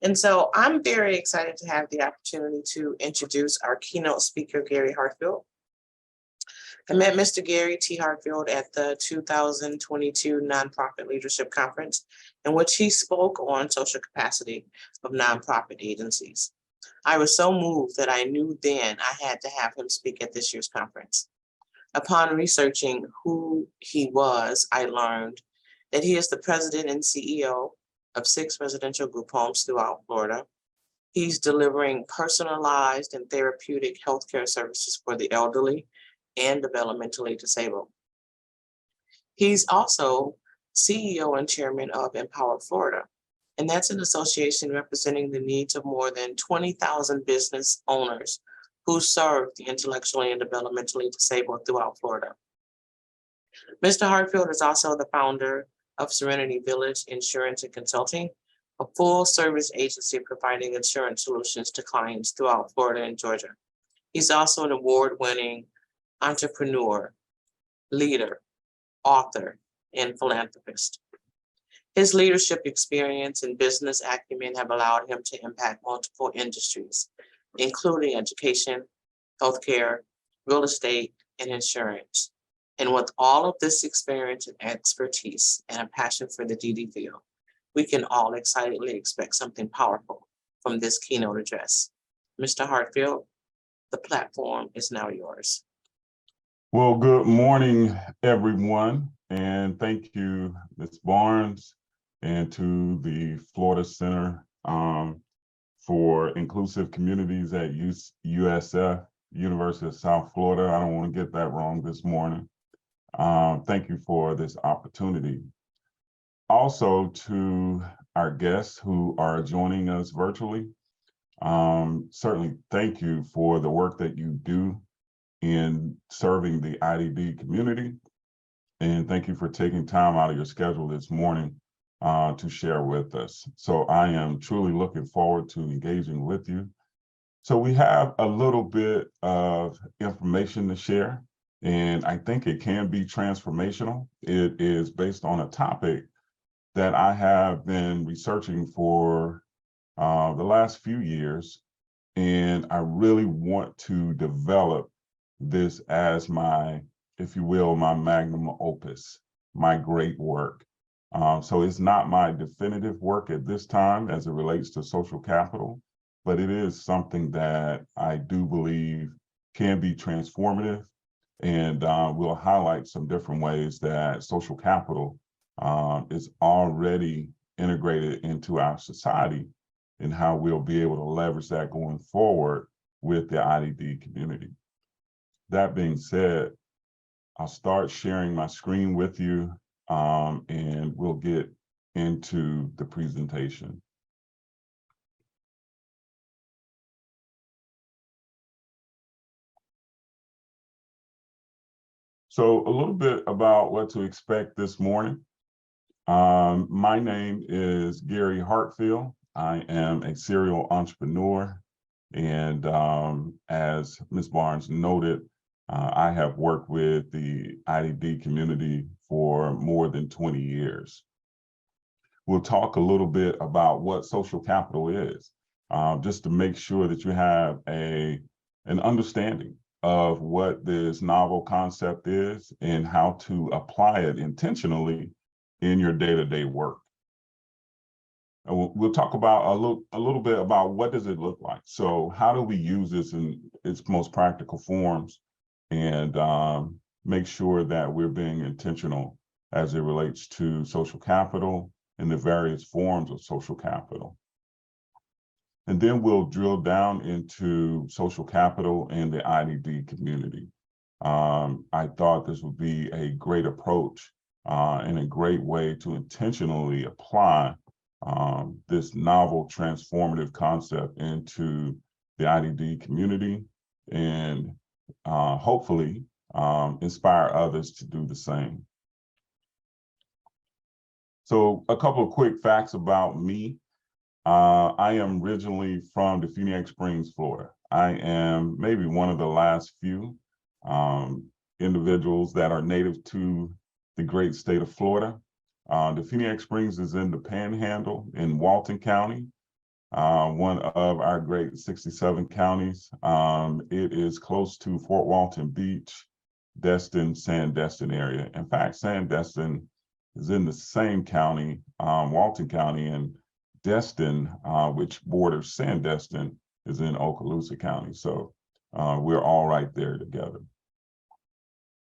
And so I'm very excited to have the opportunity to introduce our keynote speaker, Gary Hartfield. I met Mr. Gary T. Hartfield at the 2022 Nonprofit Leadership Conference, in which he spoke on social capacity of nonprofit agencies. I was so moved that I knew then I had to have him speak at this year's conference. Upon researching who he was, I learned that he is the president and CEO of 6 residential group homes throughout Florida. He's delivering personalized and therapeutic healthcare services for the elderly and developmentally disabled. He's also CEO and chairman of Empower Florida, and that's an association representing the needs of more than 20,000 business owners who serve the intellectually and developmentally disabled throughout Florida. Mr. Hartfield is also the founder of Serenity Village Insurance and Consulting, a full-service agency providing insurance solutions to clients throughout Florida and Georgia. He's also an award-winning entrepreneur, leader, author, and philanthropist. His leadership experience and business acumen have allowed him to impact multiple industries, including education, healthcare, real estate, and insurance. And with all of this experience and expertise and a passion for the DD field, we can all excitedly expect something powerful from this keynote address. Mr. Hartfield, the platform is now yours. Well, good morning, everyone, and thank you, Ms. Barnes, and to the Florida Center for Inclusive Communities at USF, University of South Florida. I don't want to get that wrong this morning. Thank you for this opportunity. Also to our guests who are joining us virtually, certainly thank you for the work that you do in serving the IDD community. And thank you for taking time out of your schedule this morning to share with us. So I am truly looking forward to engaging with you. So we have a little bit of information to share, and I think it can be transformational. It is based on a topic that I have been researching for the last few years, and I really want to develop this as my, if you will, my magnum opus, my great work. So it's not my definitive work at this time as it relates to social capital, but it is something that I do believe can be transformative, and we'll highlight some different ways that social capital is already integrated into our society and how we'll be able to leverage that going forward with the IDD community. That being said, I'll start sharing my screen with you and we'll get into the presentation. So a little bit about what to expect this morning. My name is Gary Hartfield. I am a serial entrepreneur. And as Ms. Barnes noted, I have worked with the IDD community for more than 20 years. We'll talk a little bit about what social capital is, just to make sure that you have an understanding of what this novel concept is and how to apply it intentionally in your day-to-day work. And we'll talk about a little bit about what does it look like. So how do we use this in its most practical forms, and make sure that we're being intentional as it relates to social capital and the various forms of social capital. And then we'll drill down into social capital and the IDD community. I thought this would be a great approach and a great way to intentionally apply this novel transformative concept into the IDD community, and hopefully inspire others to do the same. So a couple of quick facts about me. I am originally from the Phoenix Springs, Florida. I am maybe one of the last few individuals that are native to the great state of Florida. The Phoenix Springs is in the Panhandle in Walton County. one of our great 67 counties. It is close to Fort Walton Beach, Destin, Sandestin area. In fact, Sandestin is in the same county, Walton County, and Destin, which borders Sandestin, is in Okaloosa County. So we're all right there together.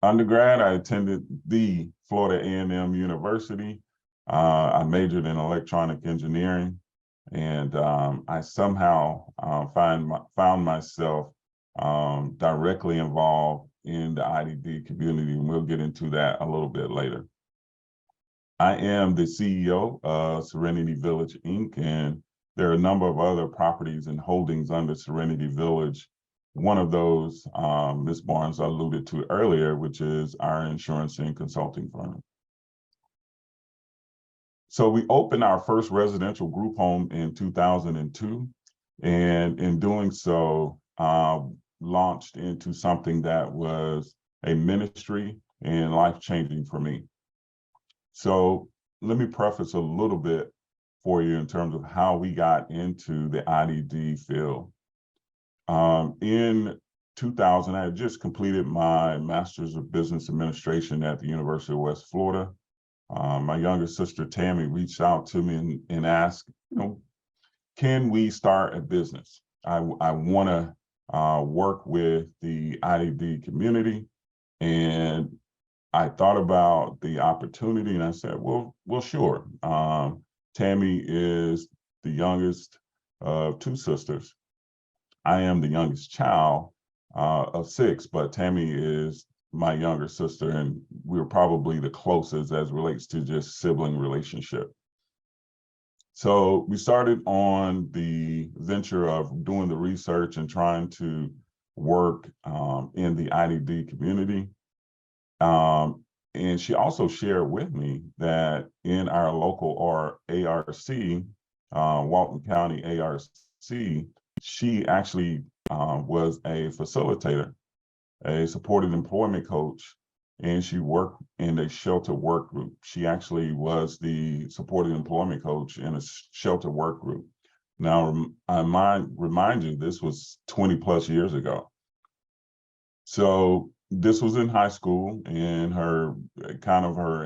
Undergrad, I attended the Florida A&M University. I majored in electronic engineering, and I somehow found myself directly involved in the IDD community, and we'll get into that a little bit later. I am the CEO of Serenity Village, Inc., and there are a number of other properties and holdings under Serenity Village. One of those, Ms. Barnes alluded to earlier, which is our insurance and consulting firm. So we opened our first residential group home in 2002, and in doing so, launched into something that was a ministry and life-changing for me. So let me preface a little bit for you in terms of how we got into the IDD field. In 2000, I had just completed my Master's of Business Administration at the University of West Florida. My younger sister, Tammy, reached out to me and asked, can we start a business? I want to work with the IDD community. And I thought about the opportunity and I said, well, sure. Tammy is the youngest of two sisters. I am the youngest child of 6, but Tammy is my younger sister, and we're probably the closest as relates to just sibling relationship. So we started on the venture of doing the research and trying to work in the IDD community. And she also shared with me that in our local ARC, Walton County ARC, she actually was a facilitator, a supported employment coach, and she worked in a shelter work group. She actually was the supported employment coach in a shelter work group. Now, I might remind you, this was 20 plus years ago. So this was in high school, and her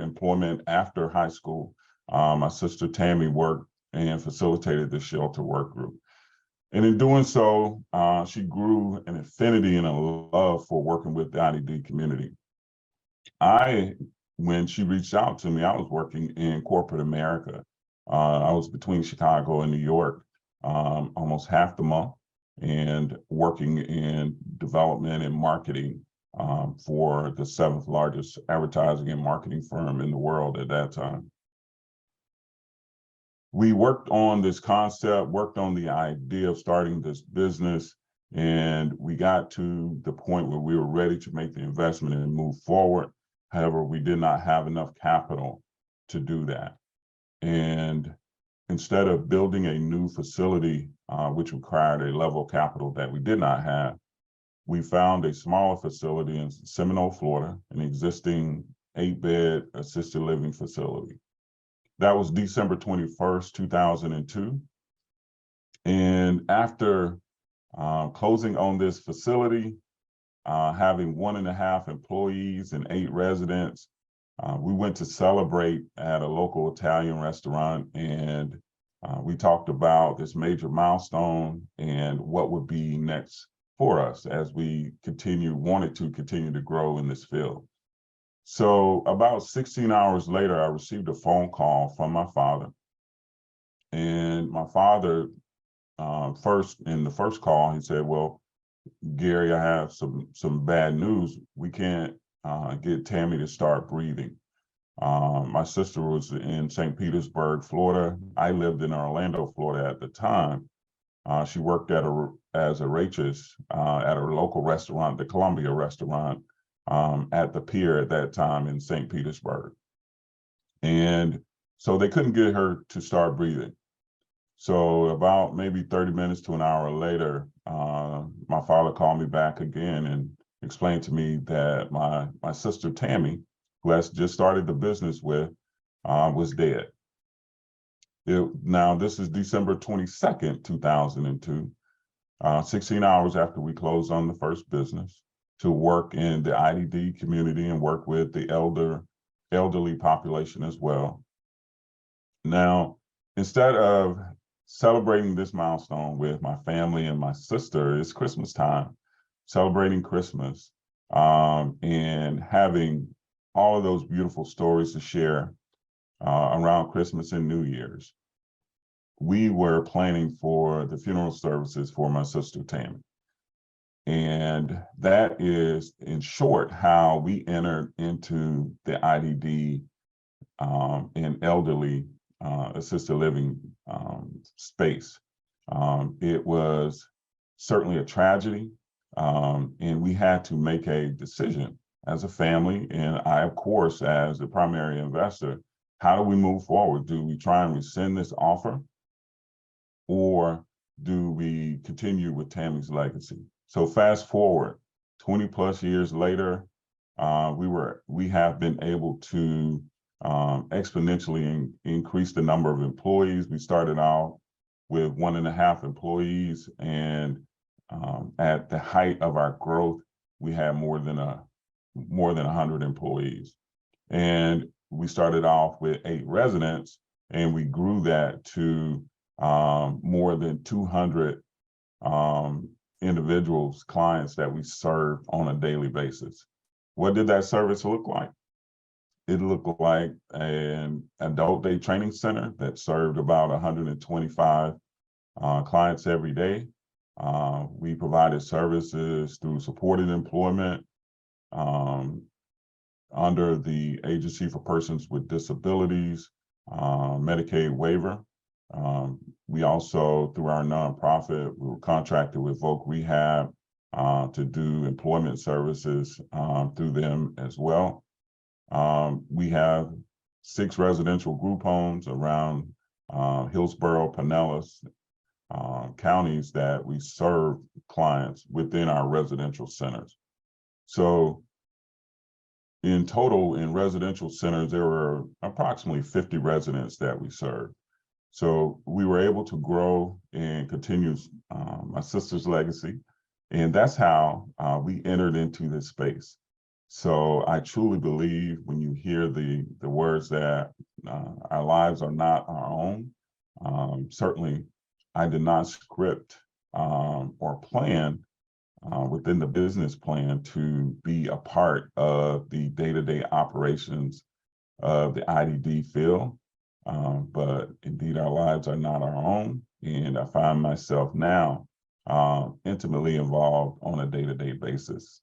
employment after high school. My sister Tammy worked and facilitated the shelter work group. And in doing so, she grew an affinity and a love for working with the IDD community. When she reached out to me, I was working in corporate America. I was between Chicago and New York almost half the month, and working in development and marketing for the 7th largest advertising and marketing firm in the world at that time. We worked on this concept, worked on the idea of starting this business, and we got to the point where we were ready to make the investment and move forward. However, we did not have enough capital to do that. And instead of building a new facility, which required a level of capital that we did not have, we found a smaller facility in Seminole, Florida, an existing 8-bed assisted living facility. That was December 21st, 2002. And after closing on this facility, having 1.5 employees and 8 residents, we went to celebrate at a local Italian restaurant, and we talked about this major milestone and what would be next for us as we wanted to continue to grow in this field. So about 16 hours later, I received a phone call from my father. And my father, in the first call, he said, well, Gary, I have some bad news. We can't get Tammy to start breathing. My sister was in St. Petersburg, Florida. I lived in Orlando, Florida at the time. She worked as a waitress at a local restaurant, the Columbia restaurant, at the pier at that time in St. Petersburg. And so they couldn't get her to start breathing. So about maybe 30 minutes to an hour later, my father called me back again and explained to me that my sister Tammy, who has just started the business with, was dead. Now, this is December 22nd, 2002, 16 hours after we closed on the first business, to work in the IDD community and work with the elderly population as well. Now, instead of celebrating this milestone with my family and my sister, it's Christmas time, celebrating Christmas, and having all of those beautiful stories to share around Christmas and New Year's. We were planning for the funeral services for my sister Tammy. And that is, in short, how we entered into the IDD and elderly assisted living space. It was certainly a tragedy, and we had to make a decision as a family, and I, of course, as the primary investor. How do we move forward? Do we try and rescind this offer, or do we continue with Tammy's legacy? So fast forward 20 plus years later, we have been able to exponentially increase the number of employees. We started out with 1.5 employees, and at the height of our growth, we had more than 100 employees. And we started off with 8 residents, and we grew that to more than 200 individuals, clients that we serve on a daily basis. What did that service look like? It looked like an adult day training center that served about 125 clients every day. We provided services through supported employment under the Agency for Persons with Disabilities, Medicaid waiver. We also, through our nonprofit, we were contracted with Voc Rehab to do employment services through them as well. We have 6 residential group homes around Hillsborough, Pinellas counties that we serve clients within our residential centers. So in total, in residential centers, there were approximately 50 residents that we served. So we were able to grow and continue my sister's legacy. And that's how we entered into this space. So I truly believe when you hear the words that our lives are not our own, certainly I did not script or plan within the business plan to be a part of the day-to-day operations of the IDD field. But indeed, our lives are not our own. And I find myself now intimately involved on a day-to-day basis.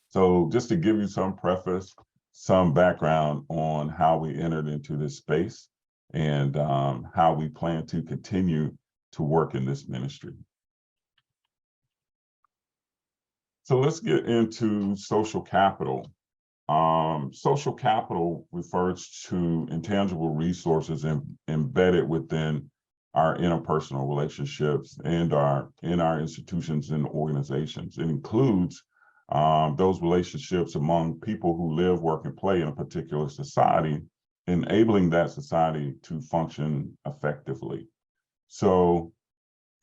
So just to give you some preface, some background on how we entered into this space and how we plan to continue to work in this ministry. So let's get into social capital. Social capital refers to intangible resources embedded within our interpersonal relationships and in our institutions and organizations. It includes those relationships among people who live, work, and play in a particular society, enabling that society to function effectively. So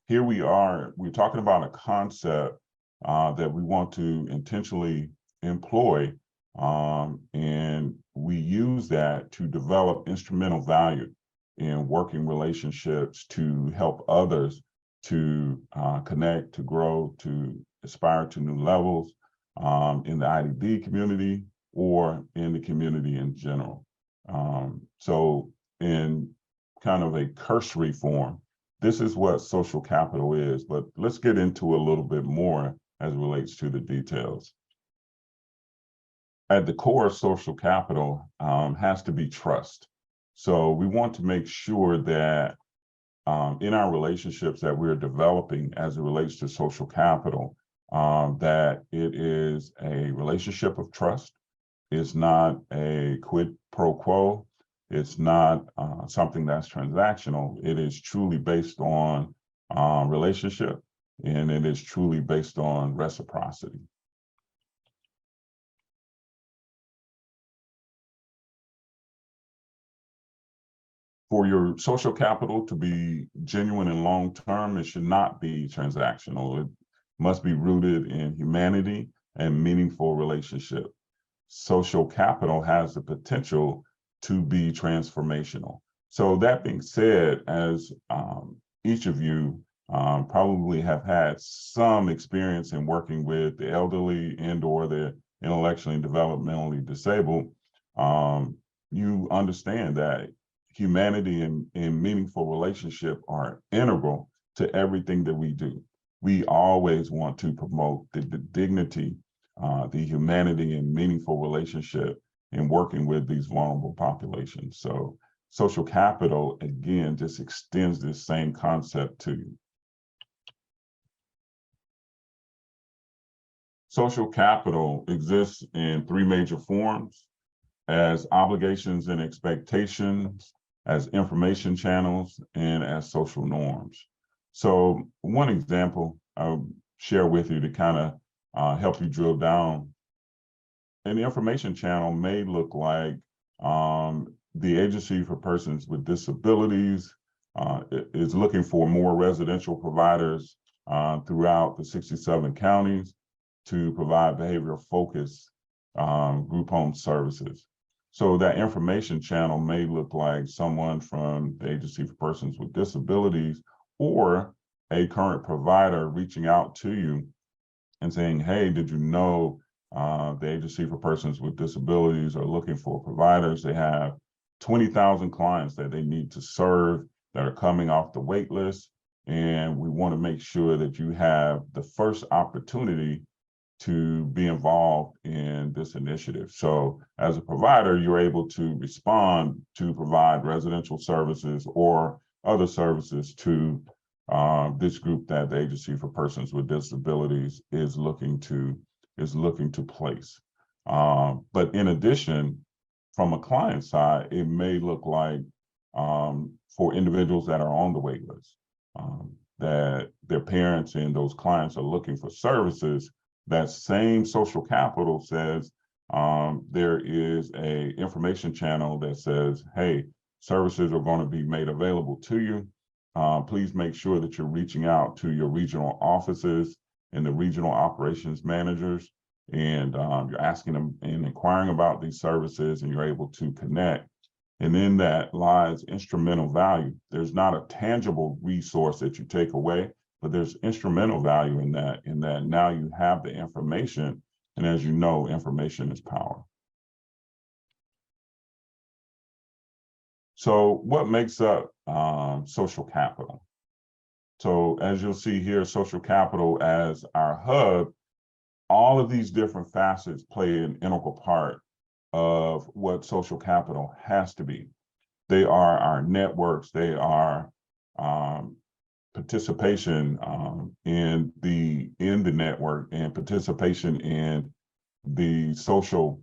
here we are, we're talking about a concept that we want to intentionally employ, and we use that to develop instrumental value in working relationships to help others to connect, to grow, to aspire to new levels in the IDD community or in the community in general. So in kind of a cursory form, this is what social capital is, but let's get into a little bit more as it relates to the details. At the core of social capital has to be trust. So we want to make sure that in our relationships that we're developing as it relates to social capital, that it is a relationship of trust. It's not a quid pro quo. It's not something that's transactional. It is truly based on relationship, and it is truly based on reciprocity. For your social capital to be genuine and long-term, it should not be transactional. It must be rooted in humanity and meaningful relationship. Social capital has the potential to be transformational. So that being said, as each of you probably have had some experience in working with the elderly and/or the intellectually and developmentally disabled, you understand that humanity and meaningful relationship are integral to everything that we do. We always want to promote the dignity, the humanity and meaningful relationship in working with these vulnerable populations. So social capital, again, just extends this same concept to you. Social capital exists in three major forms: as obligations and expectations, as information channels, and as social norms. So one example I'll share with you to kind of help you drill down. An information channel may look like the Agency for Persons with Disabilities is looking for more residential providers throughout the 67 counties to provide behavioral focused group home services. So that information channel may look like someone from the Agency for Persons with Disabilities or a current provider reaching out to you and saying, hey, did you know the Agency for Persons with Disabilities are looking for providers? They have 20,000 clients that they need to serve that are coming off the wait list. And we want to make sure that you have the first opportunity to be involved in this initiative. So as a provider, you're able to respond to provide residential services or other services to this group that the Agency for Persons with Disabilities is looking to place. But in addition, from a client side, it may look like for individuals that are on the wait list, that their parents and those clients are looking for services. That same social capital says there is a information channel that says, hey, services are going to be made available to you. Please make sure that you're reaching out to your regional offices and the regional operations managers, and you're asking them and inquiring about these services, and you're able to connect. And in that lies instrumental value. There's not a tangible resource that you take away, but there's instrumental value in that now you have the information. And as you know, information is power. So what makes up social capital? So as you'll see here, social capital as our hub, all of these different facets play an integral part of what social capital has to be. They are our networks, they are participation in the network and participation in the social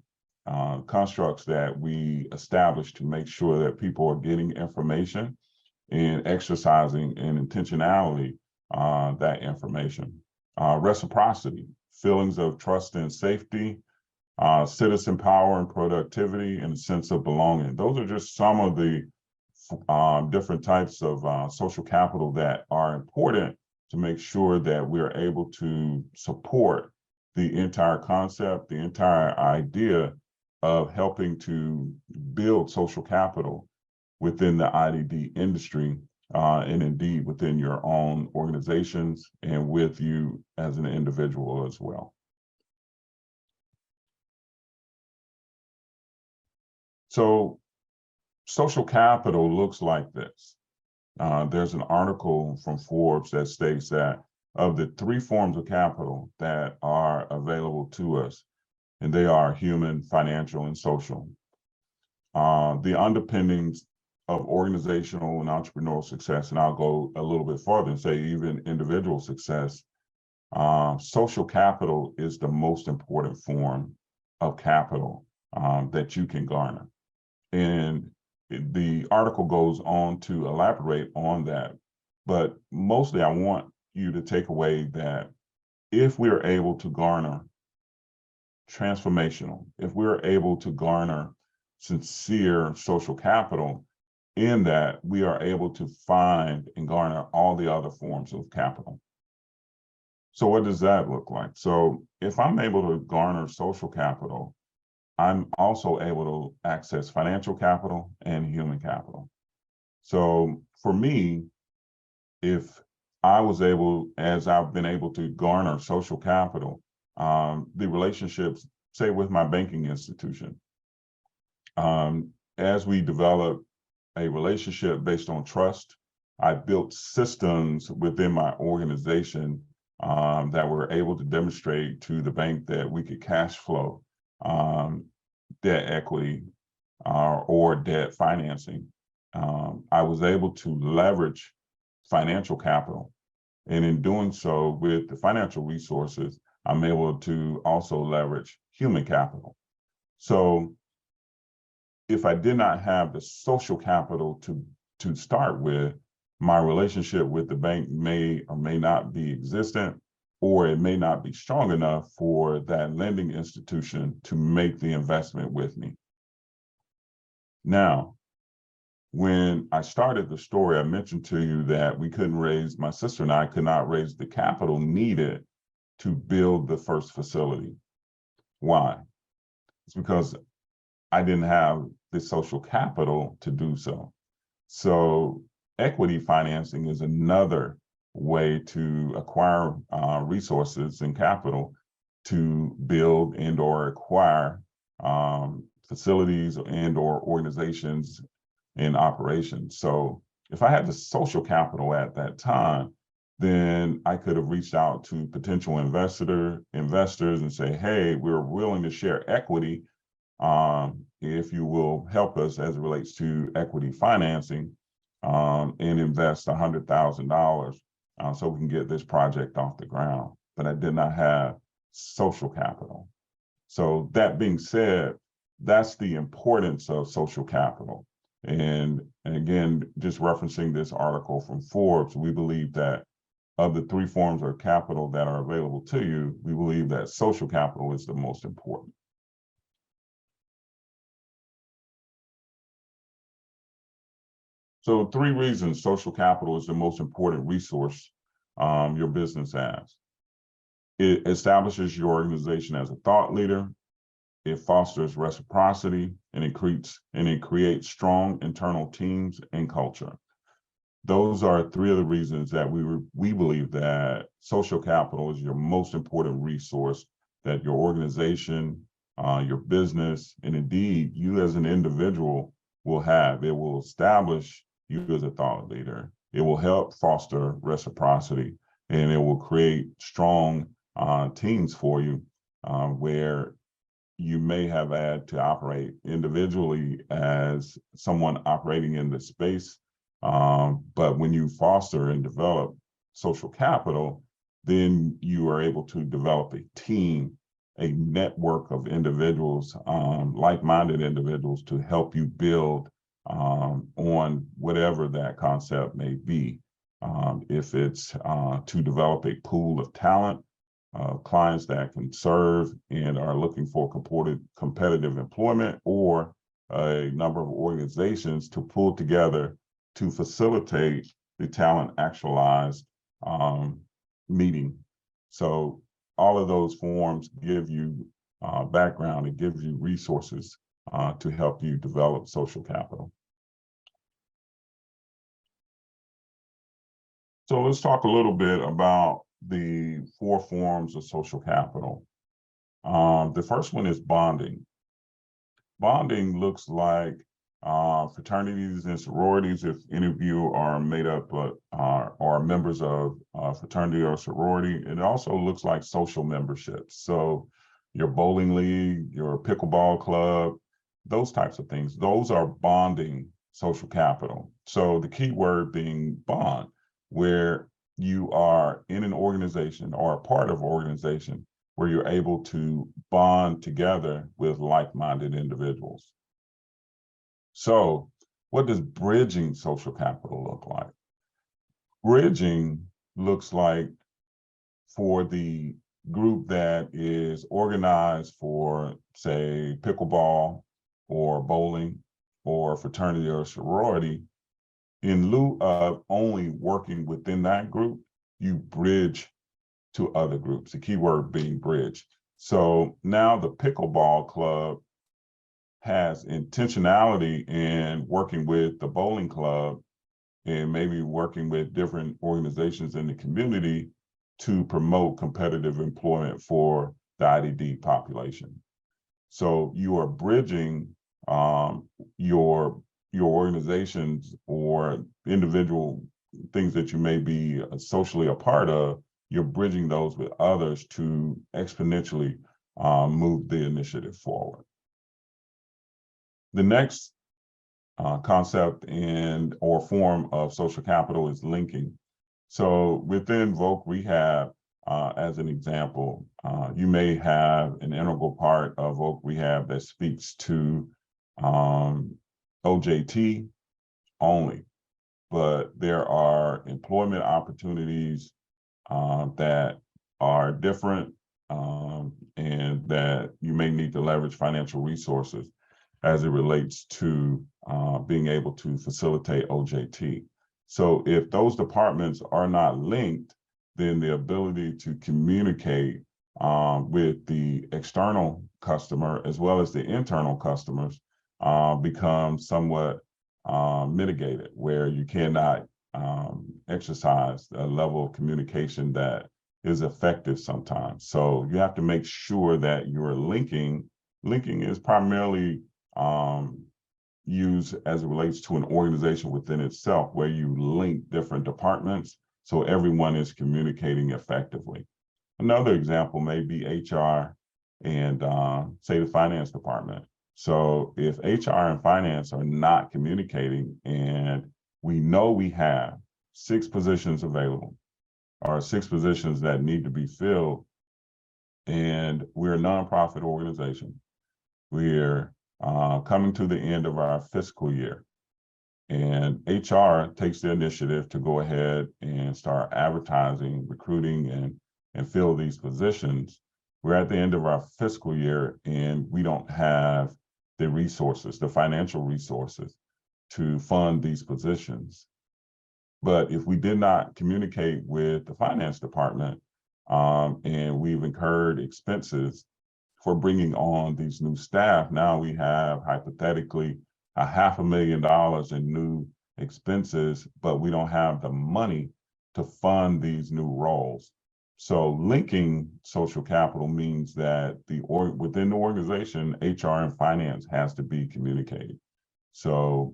constructs that we establish to make sure that people are getting information and exercising an intentionality that information. Reciprocity, feelings of trust and safety, citizen power and productivity, and a sense of belonging. Those are just some of the different types of social capital that are important to make sure that we're able to support the entire concept, the entire idea of helping to build social capital within the IDD industry, and indeed within your own organizations and with you as an individual as well. So social capital looks like this. There's an article from Forbes that states that of the three forms of capital that are available to us, and they are human, financial, and social, the underpinnings of organizational and entrepreneurial success, and I'll go a little bit farther and say even individual success, social capital is the most important form of capital that you can garner. And the article goes on to elaborate on that. But mostly I want you to take away that if we're able to garner transformational, if we're able to garner sincere social capital, in that we are able to find and garner all the other forms of capital. So what does that look like? So if I'm able to garner social capital, I'm also able to access financial capital and human capital. So for me, if I was able, as I've been able to garner social capital, the relationships, say with my banking institution, as we develop a relationship based on trust, I built systems within my organization that were able to demonstrate to the bank that we could cash flow debt equity or debt financing. I was able to leverage financial capital. And in doing so with the financial resources, I'm able to also leverage human capital. So if I did not have the social capital to start with, my relationship with the bank may or may not be existent, or it may not be strong enough for that lending institution to make the investment with me. Now, when I started the story, I mentioned to you that we couldn't raise, my sister and I could not raise the capital needed to build the first facility. Why? It's because I didn't have the social capital to do so. So equity financing is another way to acquire resources and capital to build and or acquire facilities and or organizations in operation. So if I had the social capital at that time, then I could have reached out to potential investors and say, hey, we're willing to share equity if you will help us as it relates to equity financing and invest $100,000 so we can get this project off the ground. But I did not have social capital. So that being said, that's the importance of social capital. And again, just referencing this article from Forbes, we believe that of the three forms of capital that are available to you, we believe that social capital is the most important. So 3 reasons social capital is the most important resource your business has. It establishes your organization as a thought leader. It fosters reciprocity, and it creates strong internal teams and culture. Those are 3 of the reasons that we believe that social capital is your most important resource that your organization, your business, and indeed you as an individual will have. It will establish you as a thought leader. It will help foster reciprocity, and it will create strong teams for you where you may have had to operate individually as someone operating in the space. But when you foster and develop social capital, then you are able to develop a team, a network of individuals, like-minded individuals to help you build on whatever that concept may be. If it's to develop a pool of talent, clients that can serve and are looking for competitive employment, or a number of organizations to pull together to facilitate the talent actualized meeting. So all of those forms give you background, it gives you resources to help you develop social capital. So let's talk a little bit about the 4 forms of social capital. The first one is bonding. Bonding looks like fraternities and sororities. If any of you are made up or members of a fraternity or sorority, it also looks like social memberships. So your bowling league, your pickleball club, those types of things, those are bonding social capital. So the key word being bond, where you are in an organization or a part of an organization where you're able to bond together with like-minded individuals. So what does bridging social capital look like? Bridging looks like for the group that is organized for, say, pickleball or bowling, or fraternity or sorority, in lieu of only working within that group, you bridge to other groups, the key word being bridge. So now the pickleball club has intentionality in working with the bowling club and maybe working with different organizations in the community to promote competitive employment for the IDD population. So you are bridging your organizations or individual things that you may be socially a part of. You're bridging those with others to exponentially move the initiative forward. The next concept and or form of social capital is linking. So within Voc Rehab, as an example, you may have an integral part of Voc Rehab that speaks to OJT only, but there are employment opportunities that are different and that you may need to leverage financial resources as it relates to being able to facilitate OJT. So if those departments are not linked, then the ability to communicate with the external customer as well as the internal customers becomes somewhat mitigated, where you cannot exercise a level of communication that is effective sometimes. So you have to make sure that you're linking. Linking is primarily used as it relates to an organization within itself, where you link different departments so everyone is communicating effectively. Another example may be HR and say the finance department. So if HR and finance are not communicating, and we know we have 6 positions available or 6 positions that need to be filled, and we're a nonprofit organization, we're coming to the end of our fiscal year, and HR takes the initiative to go ahead and start advertising, recruiting, and fill these positions. We're at the end of our fiscal year, and we don't have the resources, the financial resources to fund these positions. But if we did not communicate with the finance department, and we've incurred expenses for bringing on these new staff, now we have hypothetically $500,000 in new expenses, but we don't have the money to fund these new roles. So linking social capital means that within the organization, HR and finance has to be communicated. So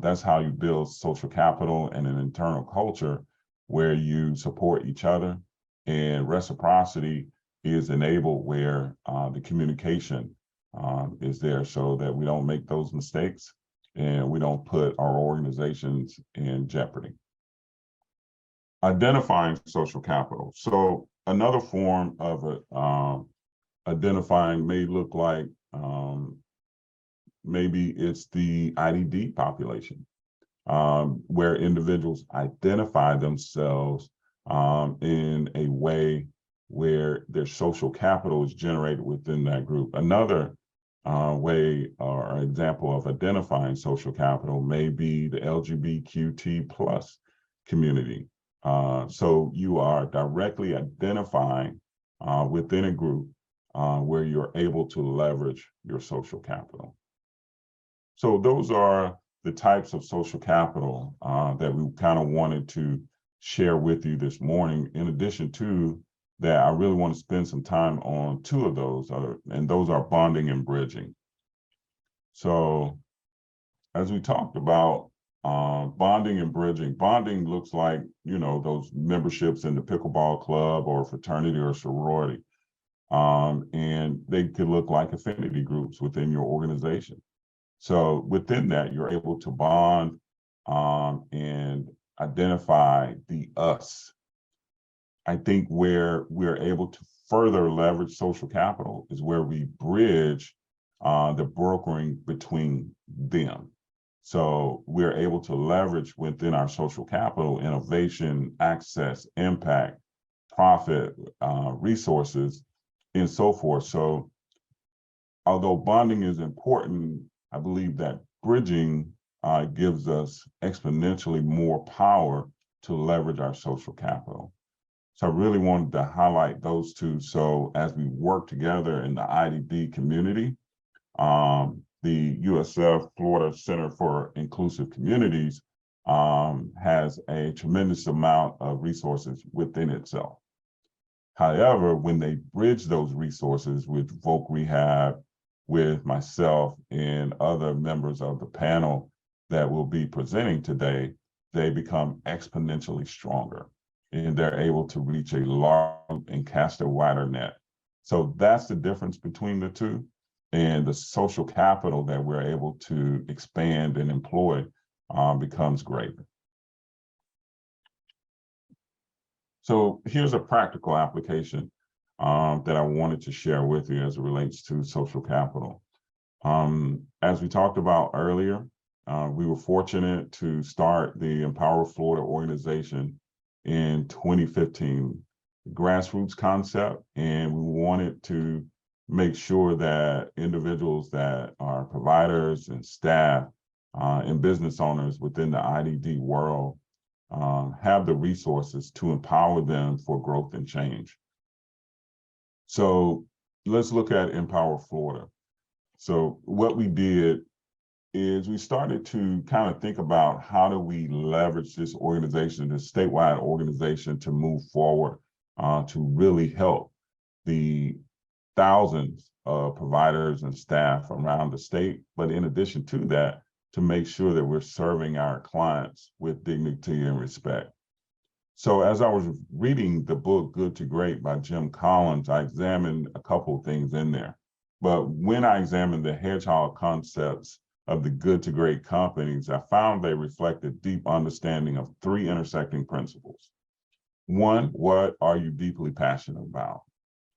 that's how you build social capital and an internal culture where you support each other, and reciprocity is enabled where the communication is there, so that we don't make those mistakes and we don't put our organizations in jeopardy. Identifying social capital. So another form of identifying may look like maybe it's the IDD population, where individuals identify themselves in a way where their social capital is generated within that group. Another way or example of identifying social capital may be the LGBTQ+ community. So you are directly identifying within a group where you're able to leverage your social capital. So those are the types of social capital that we kind of wanted to share with you this morning. In addition to that, I really want to spend some time on 2 of those, and those are bonding and bridging. So as we talked about, bonding and bridging. Bonding looks like, those memberships in the pickleball club or fraternity or sorority. And they could look like affinity groups within your organization. So within that, you're able to bond and identify the us. I think where we're able to further leverage social capital is where we bridge the brokering between them. So we're able to leverage within our social capital innovation, access, impact, profit, resources, and so forth. So although bonding is important, I believe that bridging gives us exponentially more power to leverage our social capital. So I really wanted to highlight those two. So as we work together in the IDD community, the USF Florida Center for Inclusive Communities has a tremendous amount of resources within itself. However, when they bridge those resources with Voc Rehab, with myself and other members of the panel that will be presenting today, they become exponentially stronger and they're able to reach a large and cast a wider net. So that's the difference between the two, and the social capital that we're able to expand and employ becomes greater. So here's a practical application that I wanted to share with you as it relates to social capital. As we talked about earlier, we were fortunate to start the Empower Florida organization in 2015, grassroots concept, and we wanted to make sure that individuals that are providers and staff and business owners within the IDD world have the resources to empower them for growth and change. So let's look at Empower Florida. So what we did is we started to kind of think about how do we leverage this organization, this statewide organization, to move forward to really help the thousands of providers and staff around the state. But in addition to that, to make sure that we're serving our clients with dignity and respect. So as I was reading the book, Good to Great by Jim Collins, I examined a couple of things in there. But when I examined the hedgehog concepts of the good to great companies, I found they reflect a deep understanding of three intersecting principles. One, what are you deeply passionate about?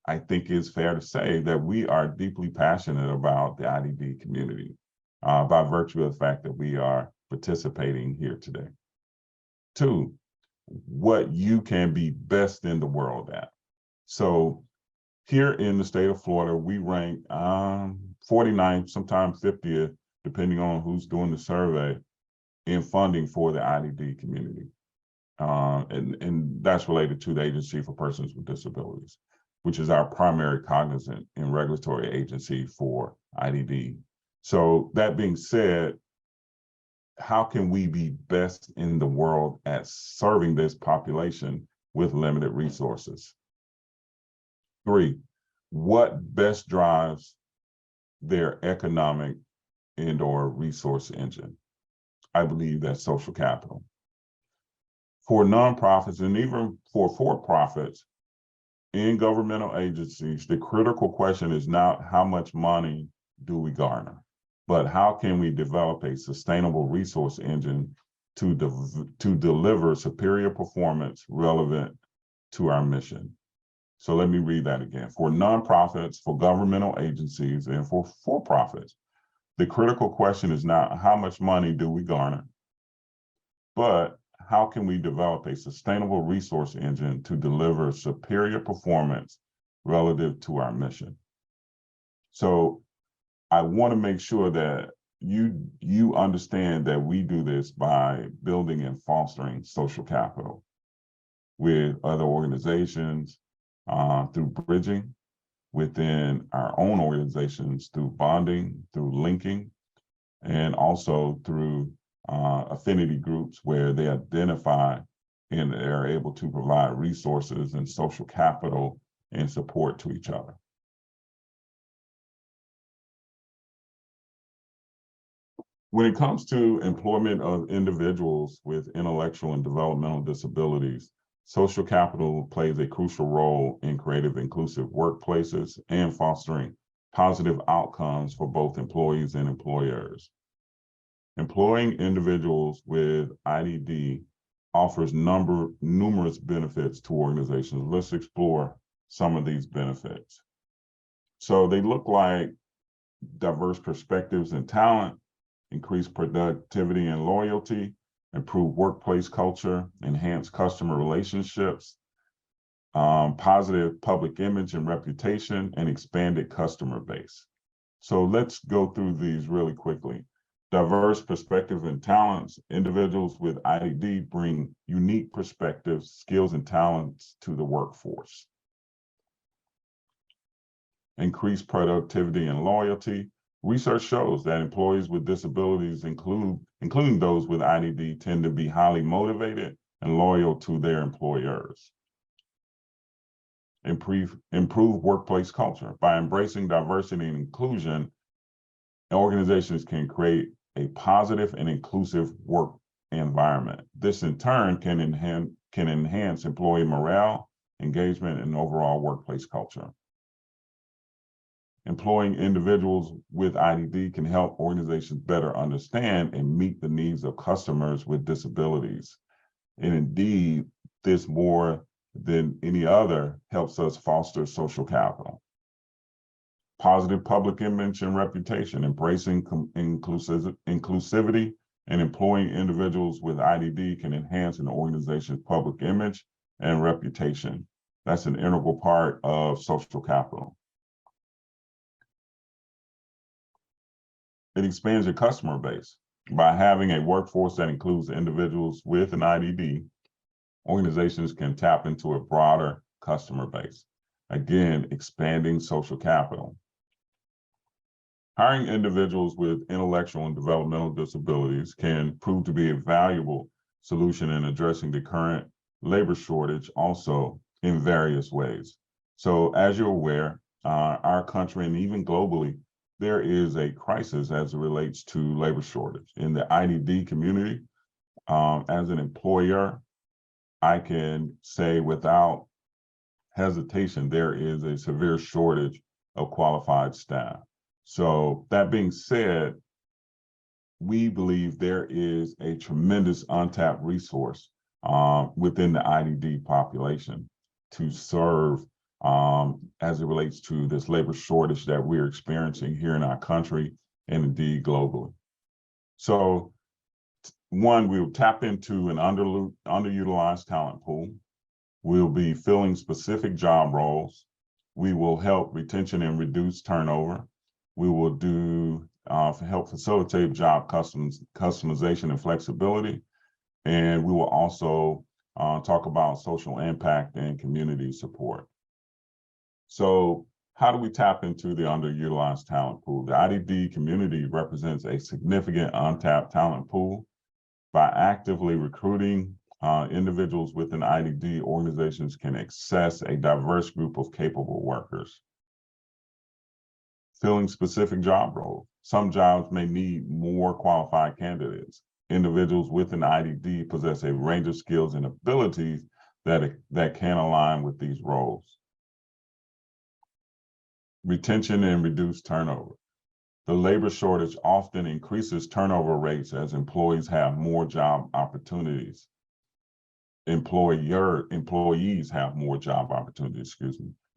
I think it's fair to say that we are deeply passionate about the IDD community by virtue of the fact that we are participating here today. Two, what you can be best in the world at. So here in the state of Florida, we rank 49th, sometimes 50th, depending on who's doing the survey, in funding for the IDD community. And that's related to the Agency for Persons with Disabilities, which is our primary cognizant and regulatory agency for IDD. So that being said, how can we be best in the world at serving this population with limited resources? Three, what best drives their economic and/or resource engine? I believe that's social capital. For nonprofits and even for for-profits in governmental agencies, the critical question is not how much money do we garner, but how can we develop a sustainable resource engine to deliver superior performance relevant to our mission. So let me read that again. For nonprofits, for governmental agencies, and for for-profits, the critical question is not how much money do we garner, but how can we develop a sustainable resource engine to deliver superior performance relative to our mission? So I want to make sure that you understand that we do this by building and fostering social capital with other organizations, through bridging within our own organizations, through bonding, through linking, and also through affinity groups where they identify and are able to provide resources and social capital and support to each other. When it comes to employment of individuals with intellectual and developmental disabilities, social capital plays a crucial role in creative, inclusive workplaces and fostering positive outcomes for both employees and employers. Employing individuals with IDD offers numerous benefits to organizations. Let's explore some of these benefits. So they look like diverse perspectives and talent, increased productivity and loyalty, improve workplace culture, enhance customer relationships, positive public image and reputation, and expanded customer base. So let's go through these really quickly. Diverse perspective and talents. Individuals with IDD bring unique perspectives, skills, and talents to the workforce. Increased productivity and loyalty. Research shows that employees with disabilities, including those with IDD, tend to be highly motivated and loyal to their employers. Improve workplace culture. By embracing diversity and inclusion, organizations can create a positive and inclusive work environment. This in turn can enhance employee morale, engagement, and overall workplace culture. Employing individuals with IDD can help organizations better understand and meet the needs of customers with disabilities. And indeed, this more than any other helps us foster social capital. Positive public image and reputation. Embracing inclusivity and employing individuals with IDD can enhance an organization's public image and reputation. That's an integral part of social capital. It expands your customer base. By having a workforce that includes individuals with an IDD, organizations can tap into a broader customer base. Again, expanding social capital. Hiring individuals with intellectual and developmental disabilities can prove to be a valuable solution in addressing the current labor shortage also in various ways. So as you're aware, our country and even globally, there is a crisis as it relates to labor shortage. In the IDD community, as an employer, I can say without hesitation, there is a severe shortage of qualified staff. So that being said, we believe there is a tremendous untapped resource within the IDD population to serve as it relates to this labor shortage that we're experiencing here in our country and indeed globally. So one, we will tap into an underutilized talent pool. We'll be filling specific job roles. We will help retention and reduce turnover. We will do help facilitate job customization and flexibility. And we will also talk about social impact and community support. So how do we tap into the underutilized talent pool? The IDD community represents a significant untapped talent pool. By actively recruiting individuals within IDD, organizations can access a diverse group of capable workers. Filling specific job roles. Some jobs may need more qualified candidates. Individuals with an IDD possess a range of skills and abilities that can align with these roles. Retention and reduced turnover. The labor shortage often increases turnover rates as employees have more job opportunities. Employees have more job opportunities,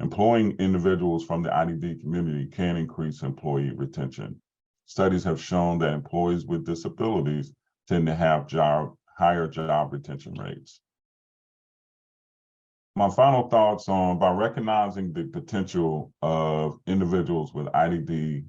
Employing individuals from the IDD community can increase employee retention. Studies have shown that employees with disabilities tend to have higher job retention rates. My final thoughts on, by recognizing the potential of individuals with IDD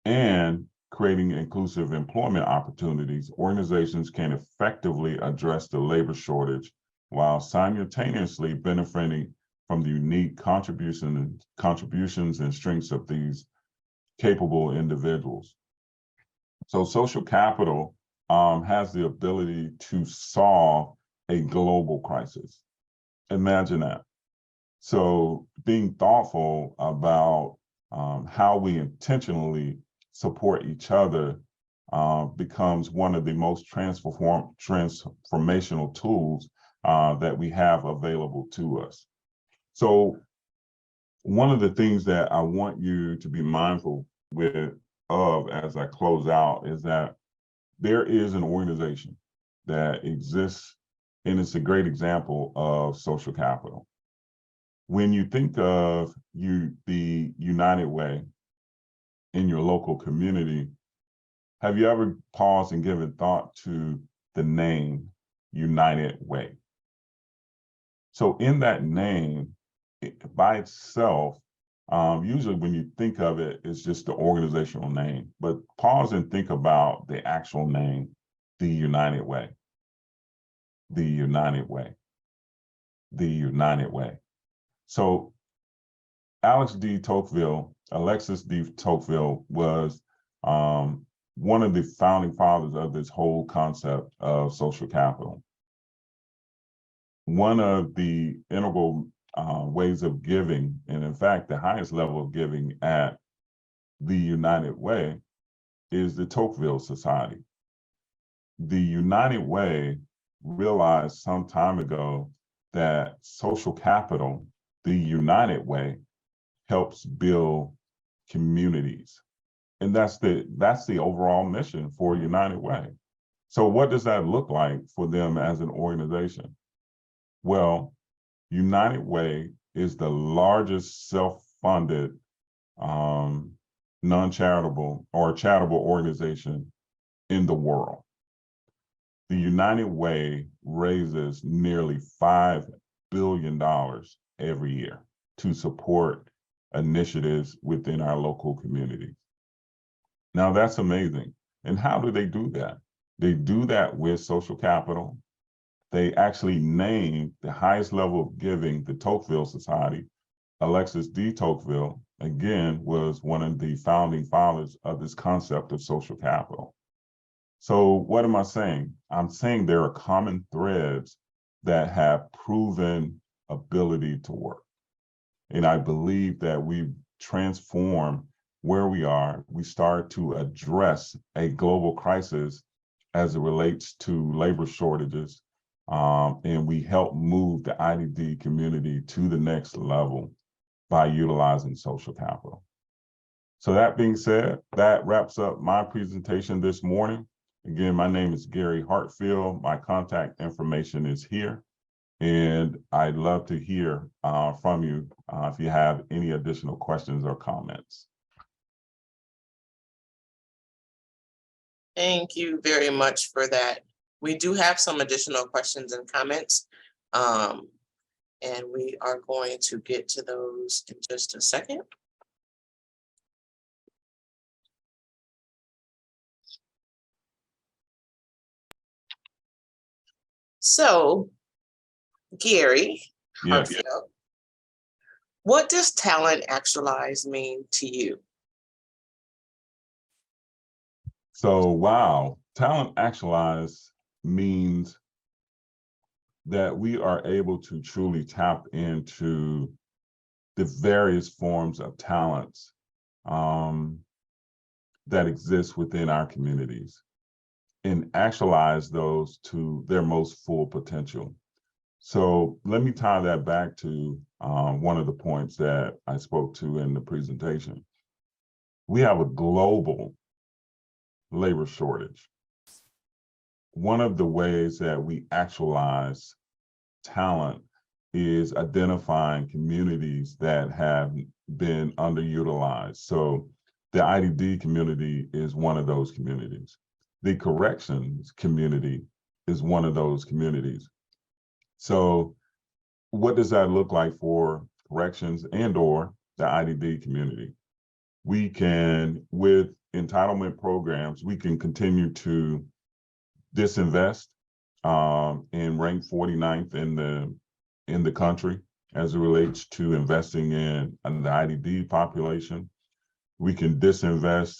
and creating inclusive employment opportunities, organizations can effectively address the labor shortage while simultaneously benefiting from the unique contributions and strengths of these capable individuals. So social capital has the ability to solve a global crisis. Imagine that. So being thoughtful about how we intentionally support each other becomes one of the most transformational tools that we have available to us. So one of the things that I want you to be mindful of as I close out is that there is an organization that exists, and it's a great example of social capital. When you think of the United Way in your local community, have you ever paused and given thought to the name United Way? So in that name, by itself, Usually when you think of it, it's just the organizational name, but pause and think about the actual name, the United Way, the United Way, the United Way. So Alexis D. Tocqueville was one of the founding fathers of this whole concept of social capital. One of the integral ways of giving, and in fact, the highest level of giving at the United Way is the Tocqueville Society. The United Way realized some time ago that social capital, the United Way, helps build communities. And that's the overall mission for United Way. So what does that look like for them as an organization? Well, United Way is the largest self-funded non-charitable or charitable organization in the world. The United Way raises nearly $5 billion every year to support initiatives within our local communities. Now that's amazing. And how do they do that? They do that with social capital. They actually named the highest level of giving, the Tocqueville Society. Alexis D. Tocqueville, again, was one of the founding fathers of this concept of social capital. So what am I saying? I'm saying there are common threads that have proven ability to work. And I believe that we transform where we are. We start to address a global crisis as it relates to labor shortages. And we help move the IDD community to the next level by utilizing social capital. So that being said, that wraps up my presentation this morning. Again, my name is Gary Hartfield. My contact information is here. And I'd love to hear from you if you have any additional questions or comments. Thank you very much for that. We do have some additional questions and comments, and we are going to get to those in just a second. So, Gary, Yes. Hartfield, what does talent actualized mean to you? So, wow, talent actualized means that we are able to truly tap into the various forms of talents that exist within our communities and actualize those to their most full potential. So let me tie that back to one of the points that I spoke to in the presentation. We have a global labor shortage. One of the ways that we actualize talent is identifying communities that have been underutilized. So the IDD community is one of those communities. The corrections community is one of those communities. So what does that look like for corrections and/or the IDD community? We can, with entitlement programs, we can continue to disinvest and rank 49th in the country as it relates to investing in the IDD population. We can disinvest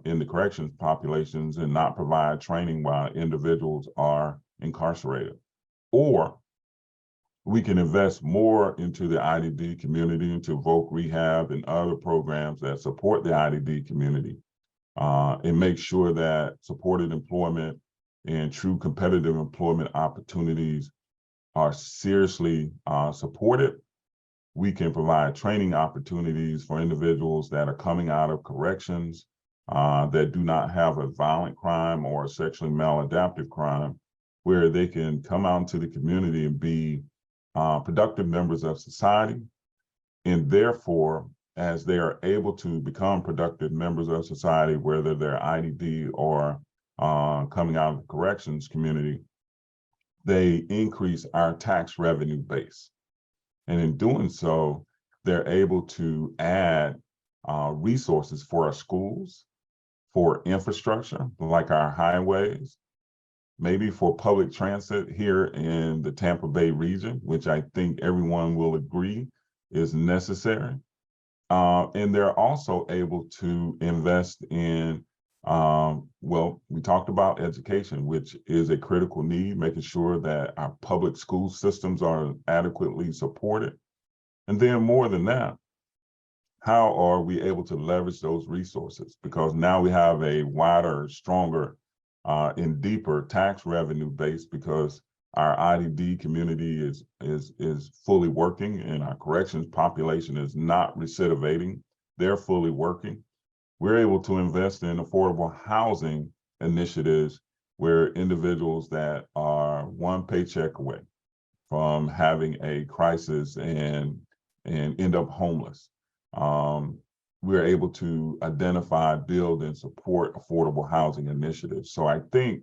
in the corrections populations and not provide training while individuals are incarcerated. Or we can invest more into the IDD community, into voc rehab and other programs that support the IDD community and make sure that supported employment and true competitive employment opportunities are seriously supported. We can provide training opportunities for individuals that are coming out of corrections that do not have a violent crime or a sexually maladaptive crime, where they can come out into the community and be productive members of society. And therefore, as they are able to become productive members of society, whether they're IDD or coming out of the corrections community, they increase our tax revenue base. And in doing so, they're able to add resources for our schools, for infrastructure, like our highways, maybe for public transit here in the Tampa Bay region, which I think everyone will agree is necessary. And they're also able to invest in, well, we talked about education, which is a critical need, making sure that our public school systems are adequately supported. And then more than that, how are we able to leverage those resources? Because now we have a wider, stronger, and deeper tax revenue base, because our IDD community is fully working and our corrections population is not recidivating. They're fully working. We're able to invest in affordable housing initiatives where individuals that are one paycheck away from having a crisis and end up homeless. We're able to identify, build, and support affordable housing initiatives. So I think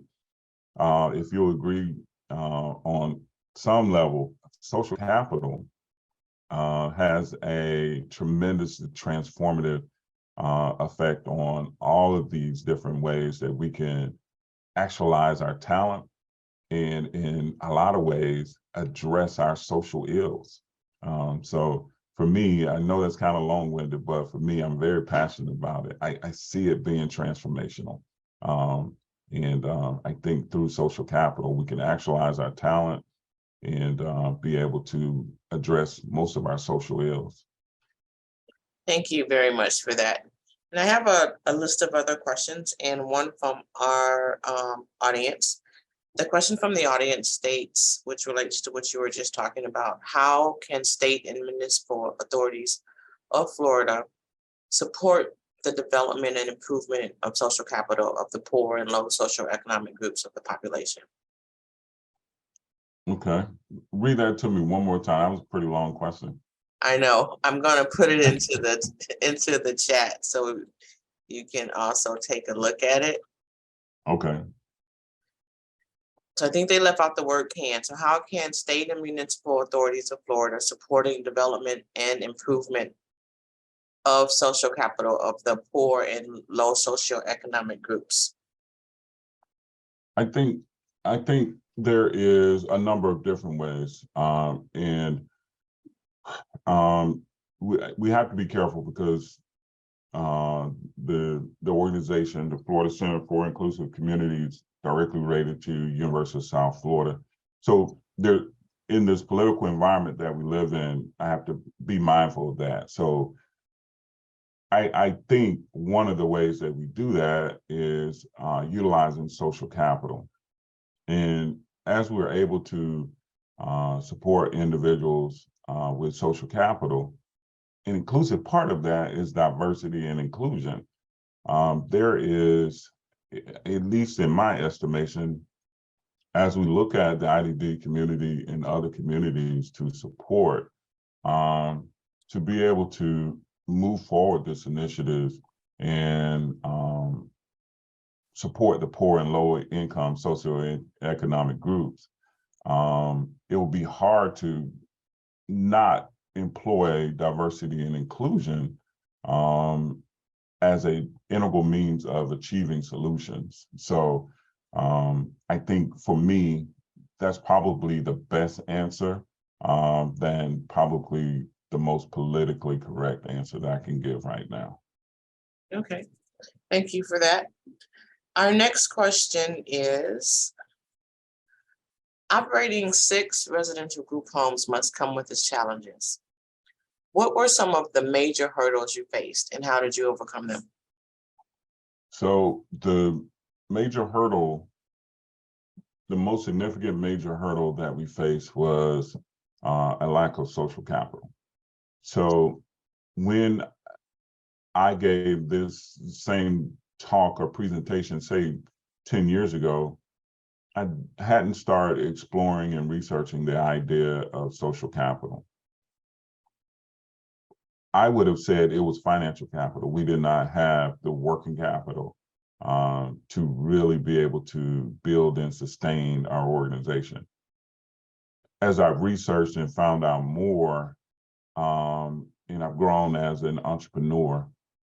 if you'll agree on some level, social capital has a tremendous transformative effect on all of these different ways that we can actualize our talent and in a lot of ways address our social ills. So for me, I know that's kind of long-winded, but for me, I'm very passionate about it. I see it being transformational. I think through social capital, we can actualize our talent and be able to address most of our social ills. Thank you very much for that. And I have a list of other questions and one from our audience. The question from the audience states, which relates to what you were just talking about: how can state and municipal authorities of Florida support the development and improvement of social capital of the poor and low socioeconomic groups of the population? Okay, read that to me one more time. That was a pretty long question. I know. I'm going to put it into the chat so you can also take a look at it. Okay. So I think they left out the word can. So how can state and municipal authorities of Florida supporting development and improvement of social capital of the poor and low socioeconomic groups? I think there is a number of different ways, we have to be careful because the organization, the Florida Center for Inclusive Communities, directly related to University of South Florida. So there, in this political environment that we live in, I have to be mindful of that. So I think one of the ways that we do that is utilizing social capital. And as we're able to support individuals with social capital, an inclusive part of that is diversity and inclusion. There is, at least in my estimation, as we look at the IDD community and other communities to support, to be able to move forward this initiative and support the poor and low income socioeconomic groups, it will be hard to not employ diversity and inclusion as an integral means of achieving solutions. So I think for me, that's probably the best answer than probably the most politically correct answer that I can give right now. Okay, thank you for that. Our next question is, operating 6 residential group homes must come with its challenges. What were some of the major hurdles you faced and how did you overcome them? So the major hurdle, the most significant major hurdle that we faced was a lack of social capital. So when I gave this same talk or presentation, say 10 years ago, I hadn't started exploring and researching the idea of social capital. I would have said it was financial capital. We did not have the working capital to really be able to build and sustain our organization. As I've researched and found out more, and I've grown as an entrepreneur,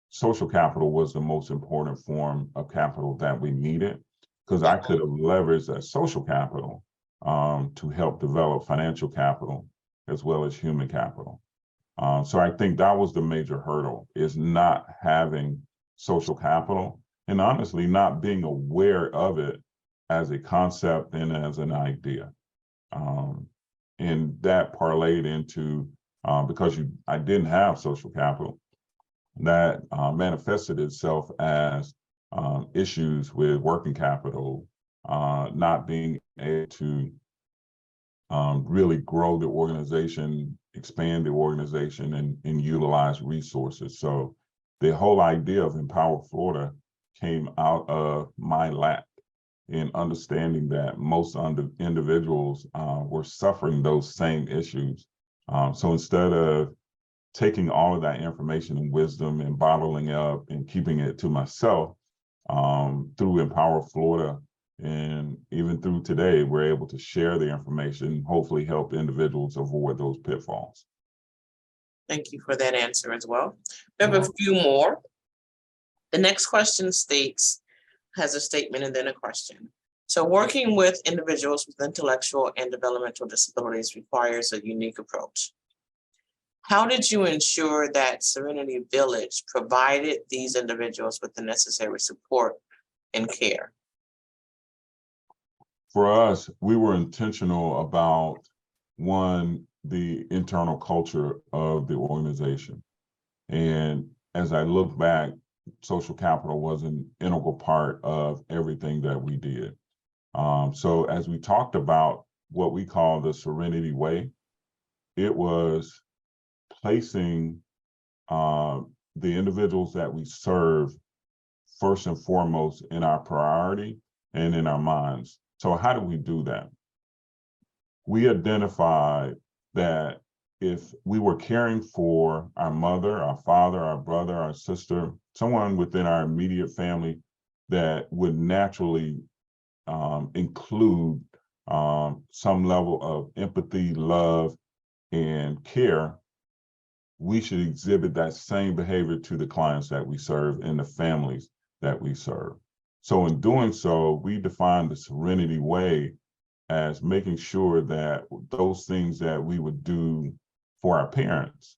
social capital was the most important form of capital that we needed, because I could have leveraged that social capital to help develop financial capital as well as human capital. So I think that was the major hurdle, is not having social capital, and honestly not being aware of it as a concept and as an idea. And that parlayed into, because I didn't have social capital, that manifested itself as issues with working capital, not being able to really grow the organization, expand the organization, and utilize resources. So the whole idea of Empower Florida came out of my lap, in understanding that most individuals were suffering those same issues. So instead of taking all of that information and wisdom and bottling up and keeping it to myself, through Empower Florida, and even through today, we're able to share the information, hopefully help individuals avoid those pitfalls. Thank you for that answer as well. We have a few more. The next question has a statement and then a question. So working with individuals with intellectual and developmental disabilities requires a unique approach. How did you ensure that Serenity Village provided these individuals with the necessary support and care? For us, we were intentional about, one, the internal culture of the organization. And as I look back, social capital was an integral part of everything that we did. So as we talked about what we call the Serenity Way, it was placing the individuals that we serve first and foremost in our priority and in our minds. So how do we do that? We identified that if we were caring for our mother, our father, our brother, our sister, someone within our immediate family that would naturally include some level of empathy, love, and care, we should exhibit that same behavior to the clients that we serve and the families that we serve. So in doing so, we define the Serenity Way as making sure that those things that we would do for our parents,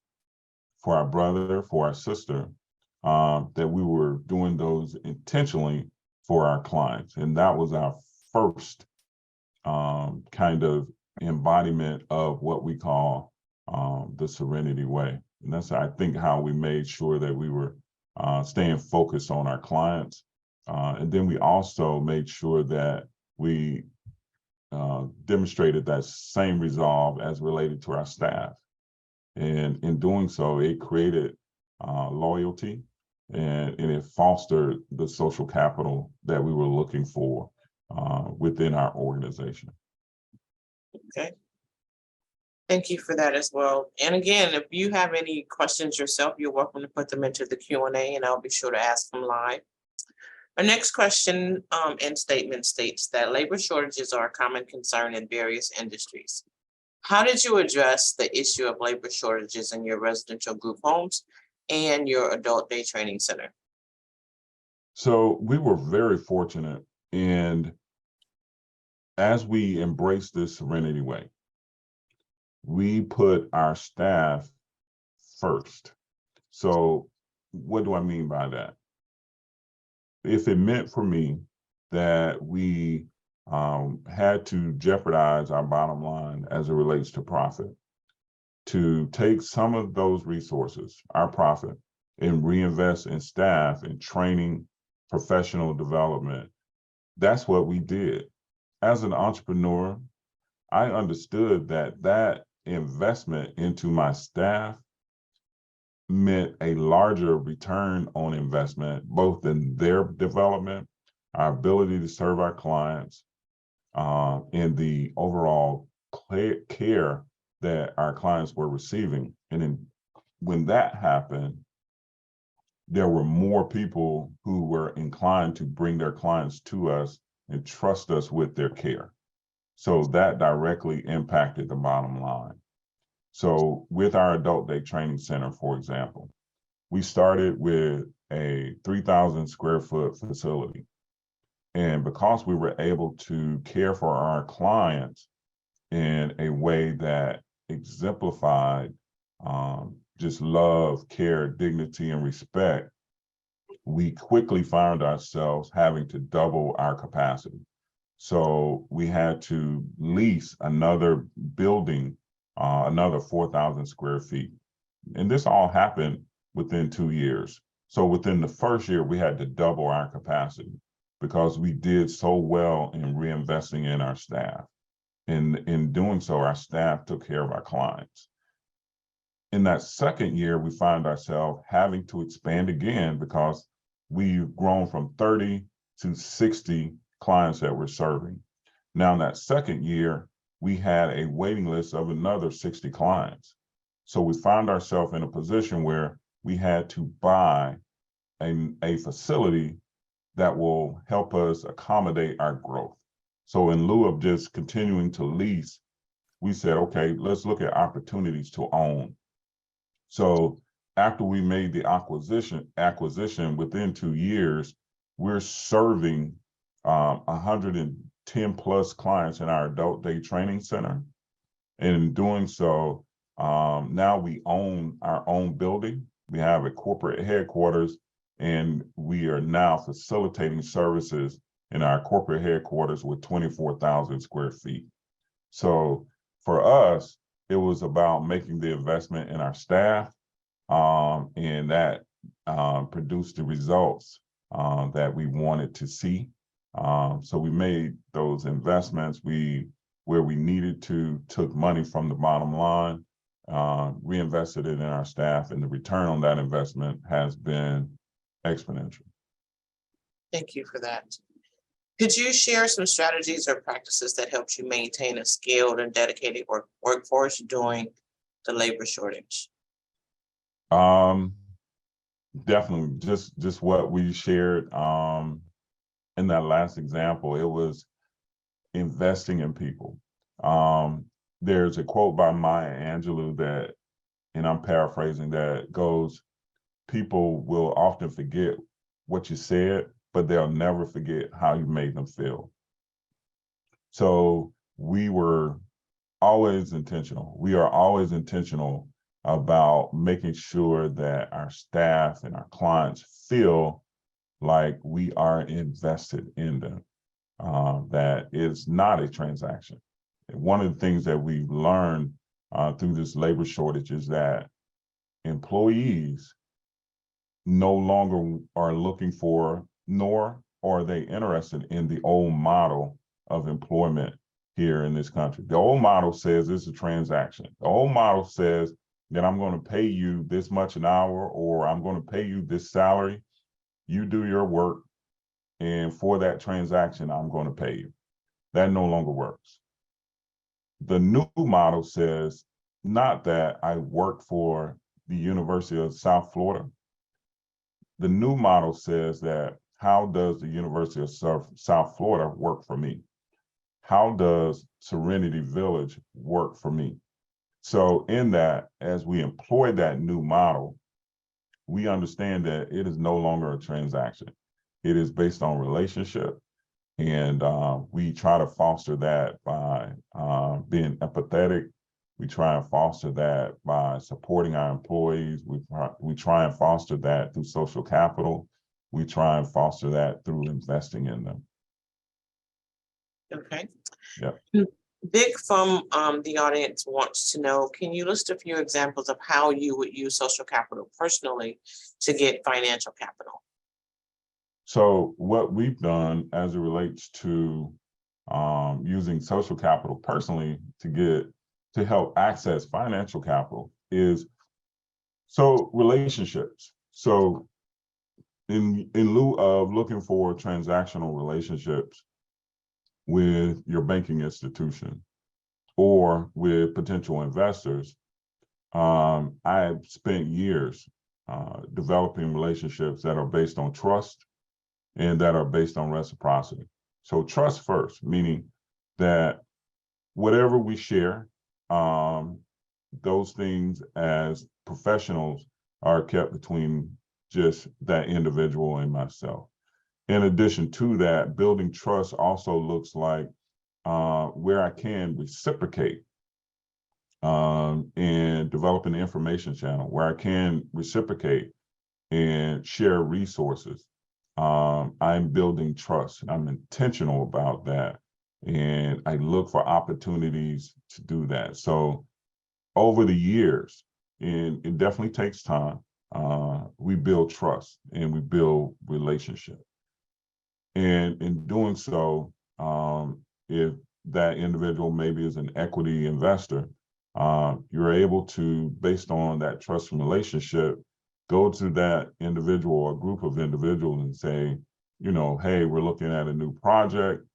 for our brother, for our sister, that we were doing those intentionally for our clients. And that was our first kind of embodiment of what we call the Serenity Way. And that's, I think, how we made sure that we were staying focused on our clients. And then we also made sure that we demonstrated that same resolve as related to our staff. And in doing so, it created loyalty, and it fostered the social capital that we were looking for within our organization. Okay. Thank you for that as well. And again, if you have any questions yourself, you're welcome to put them into the Q&A and I'll be sure to ask them live. Our next question and statement states that labor shortages are a common concern in various industries. How did you address the issue of labor shortages in your residential group homes and your adult day training center? So we were very fortunate, and as we embraced this Serenity Way, we put our staff first. So what do I mean by that? If it meant for me that we had to jeopardize our bottom line as it relates to profit, to take some of those resources, our profit, and reinvest in staff and training, professional development, that's what we did. As an entrepreneur, I understood that that investment into my staff meant a larger return on investment, both in their development, our ability to serve our clients, and the overall care that our clients were receiving. And then when that happened, there were more people who were inclined to bring their clients to us and trust us with their care. So that directly impacted the bottom line. So with our adult day training center, for example, we started with a 3,000 square foot facility. And because we were able to care for our clients in a way that exemplified just love, care, dignity, and respect, we quickly found ourselves having to double our capacity. So we had to lease another building, another 4,000 square feet. And this all happened within 2 years. So within the first year, we had to double our capacity because we did so well in reinvesting in our staff. And in doing so, our staff took care of our clients. In that second year, we find ourselves having to expand again because we've grown from 30 to 60 clients that we're serving. Now, in that second year, we had a waiting list of another 60 clients. So we found ourselves in a position where we had to buy a facility that will help us accommodate our growth. So in lieu of just continuing to lease, we said, okay, let's look at opportunities to own. So after we made the acquisition within 2 years, we're serving 110 plus clients in our adult day training center. And in doing so, now we own our own building. We have a corporate headquarters, and we are now facilitating services in our corporate headquarters with 24,000 square feet. So for us, it was about making the investment in our staff, and that produced the results that we wanted to see. So we made those investments. Where we needed to, took money from the bottom line, reinvested it in our staff, and the return on that investment has been exponential. Thank you for that. Could you share some strategies or practices that helped you maintain a skilled and dedicated workforce during the labor shortage? Definitely, just what we shared in that last example. It was investing in people. There's a quote by Maya Angelou that, and I'm paraphrasing, that goes, people will often forget what you said, but they'll never forget how you made them feel. So we were always intentional. We are always intentional about making sure that our staff and our clients feel like we are invested in them, that it's not a transaction. One of the things that we've learned through this labor shortage is that employees no longer are looking for, nor are they interested in the old model of employment here in this country. The old model says it's a transaction. The old model says that I'm going to pay you this much an hour, or I'm going to pay you this salary. You do your work, and for that transaction, I'm going to pay you. That no longer works. The new model says not that I work for the University of South Florida. The new model says that, how does the University of South Florida work for me? How does Serenity Village work for me? So in that, as we employ that new model, we understand that it is no longer a transaction. It is based on relationship. And we try to foster that by being empathetic. We try and foster that by supporting our employees. We try and foster that through social capital. We try and foster that through investing in them. Okay. Yeah. Vic from the audience wants to know, can you list a few examples of how you would use social capital personally to get financial capital? So what we've done as it relates to using social capital personally to help access financial capital is relationships. So in lieu of looking for transactional relationships with your banking institution or with potential investors, I've spent years developing relationships that are based on trust and that are based on reciprocity. So trust first, meaning that whatever we share, those things as professionals are kept between just that individual and myself. In addition to that, building trust also looks like where I can reciprocate and develop an information channel where I can reciprocate and share resources. I'm building trust. I'm intentional about that. And I look for opportunities to do that. So over the years, and it definitely takes time, we build trust and we build relationship. And in doing so, if that individual maybe is an equity investor, you're able to, based on that trust and relationship, go to that individual or group of individuals and say, you know, hey, we're looking at a new project.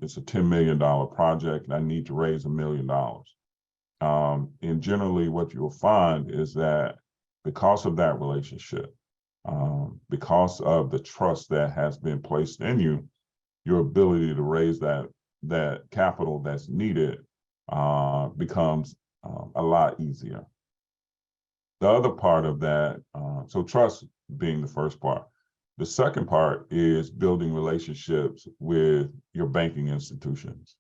It's a $10 million project and I need to raise $1 million. And generally what you'll find is that because of that relationship, because of the trust that has been placed in you, your ability to raise that capital that's needed becomes a lot easier. The other part of that, so trust being the first part. The second part is building relationships with your banking institutions.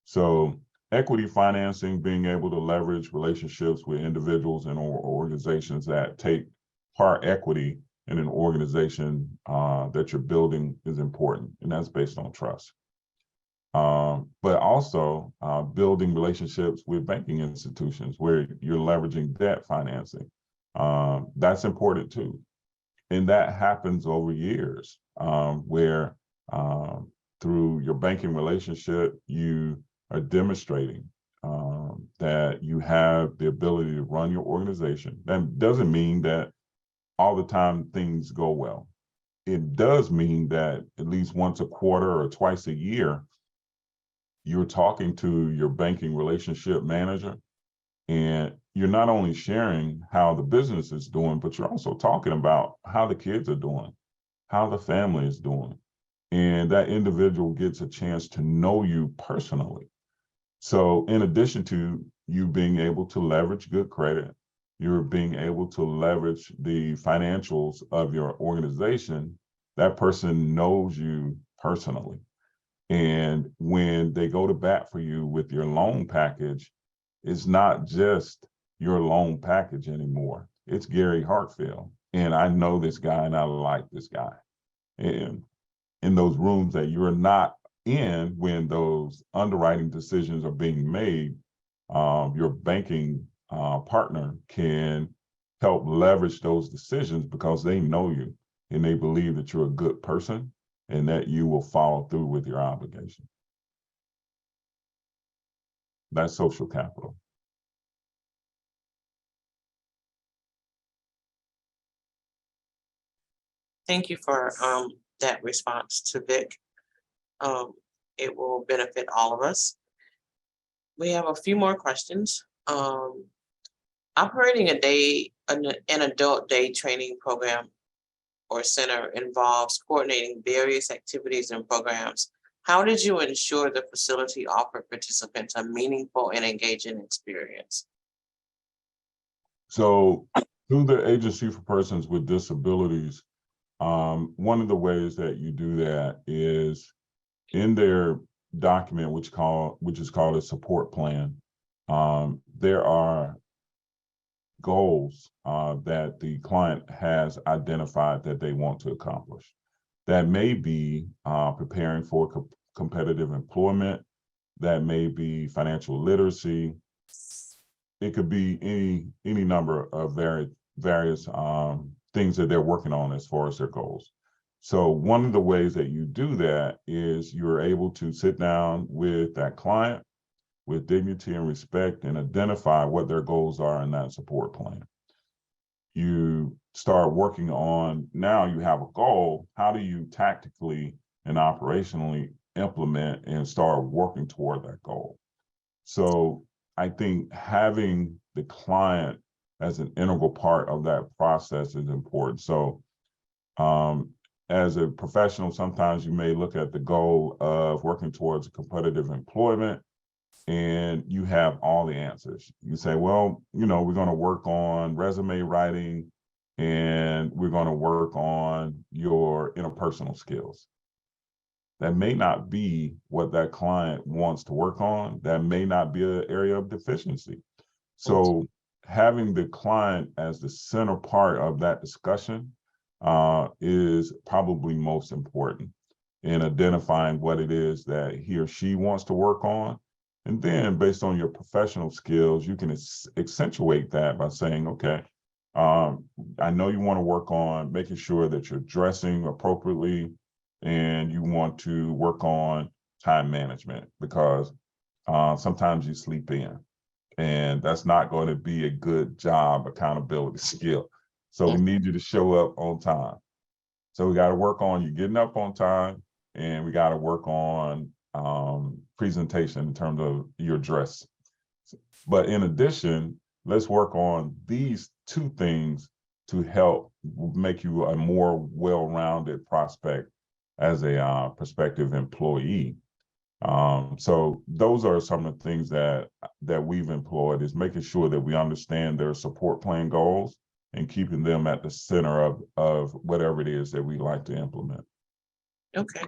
So equity financing, being able to leverage relationships with individuals and or organizations that take part equity in an organization that you're building is important, and that's based on trust. But also building relationships with banking institutions where you're leveraging debt financing. That's important too. And that happens over years where through your banking relationship, you are demonstrating that you have the ability to run your organization. That doesn't mean that all the time things go well. It does mean that at least once a quarter or twice a year, you're talking to your banking relationship manager, and you're not only sharing how the business is doing, but you're also talking about how the kids are doing, how the family is doing. And that individual gets a chance to know you personally. So in addition to you being able to leverage good credit, you're being able to leverage the financials of your organization, that person knows you personally. And when they go to bat for you with your loan package, it's not just your loan package anymore. It's Gary Hartfield. And I know this guy and I like this guy. And in those rooms that you're not in when those underwriting decisions are being made, your banking partner can help leverage those decisions because they know you and they believe that you're a good person and that you will follow through with your obligation. That's social capital. Thank you for that response to Vic. It will benefit all of us. We have a few more questions. Operating an adult day training program or center involves coordinating various activities and programs. How did you ensure the facility offered participants a meaningful and engaging experience? So through the Agency for Persons with Disabilities, one of the ways that you do that is in their document, which is called a support plan. There are goals that the client has identified that they want to accomplish. That may be preparing for competitive employment. That may be financial literacy. It could be any number of various things that they're working on as far as their goals. So one of the ways that you do that is you're able to sit down with that client with dignity and respect and identify what their goals are in that support plan. You start working on, now you have a goal, how do you tactically and operationally implement and start working toward that goal? So I think having the client as an integral part of that process is important. So as a professional, sometimes you may look at the goal of working towards competitive employment, and you have all the answers. You say, well, we're going to work on resume writing, and we're going to work on your interpersonal skills. That may not be what that client wants to work on. That may not be an area of deficiency. So having the client as the center part of that discussion is probably most important in identifying what it is that he or she wants to work on. And then based on your professional skills, you can accentuate that by saying, okay, I know you want to work on making sure that you're dressing appropriately, and you want to work on time management, because sometimes you sleep in, and that's not going to be a good job accountability skill. So we need you to show up on time. So we got to work on you getting up on time, and we got to work on presentation in terms of your dress. But in addition, let's work on these two things to help make you a more well-rounded prospect as a prospective employee. So those are some of the things that we've employed, is making sure that we understand their support plan goals and keeping them at the center of whatever it is that we like to implement. Okay.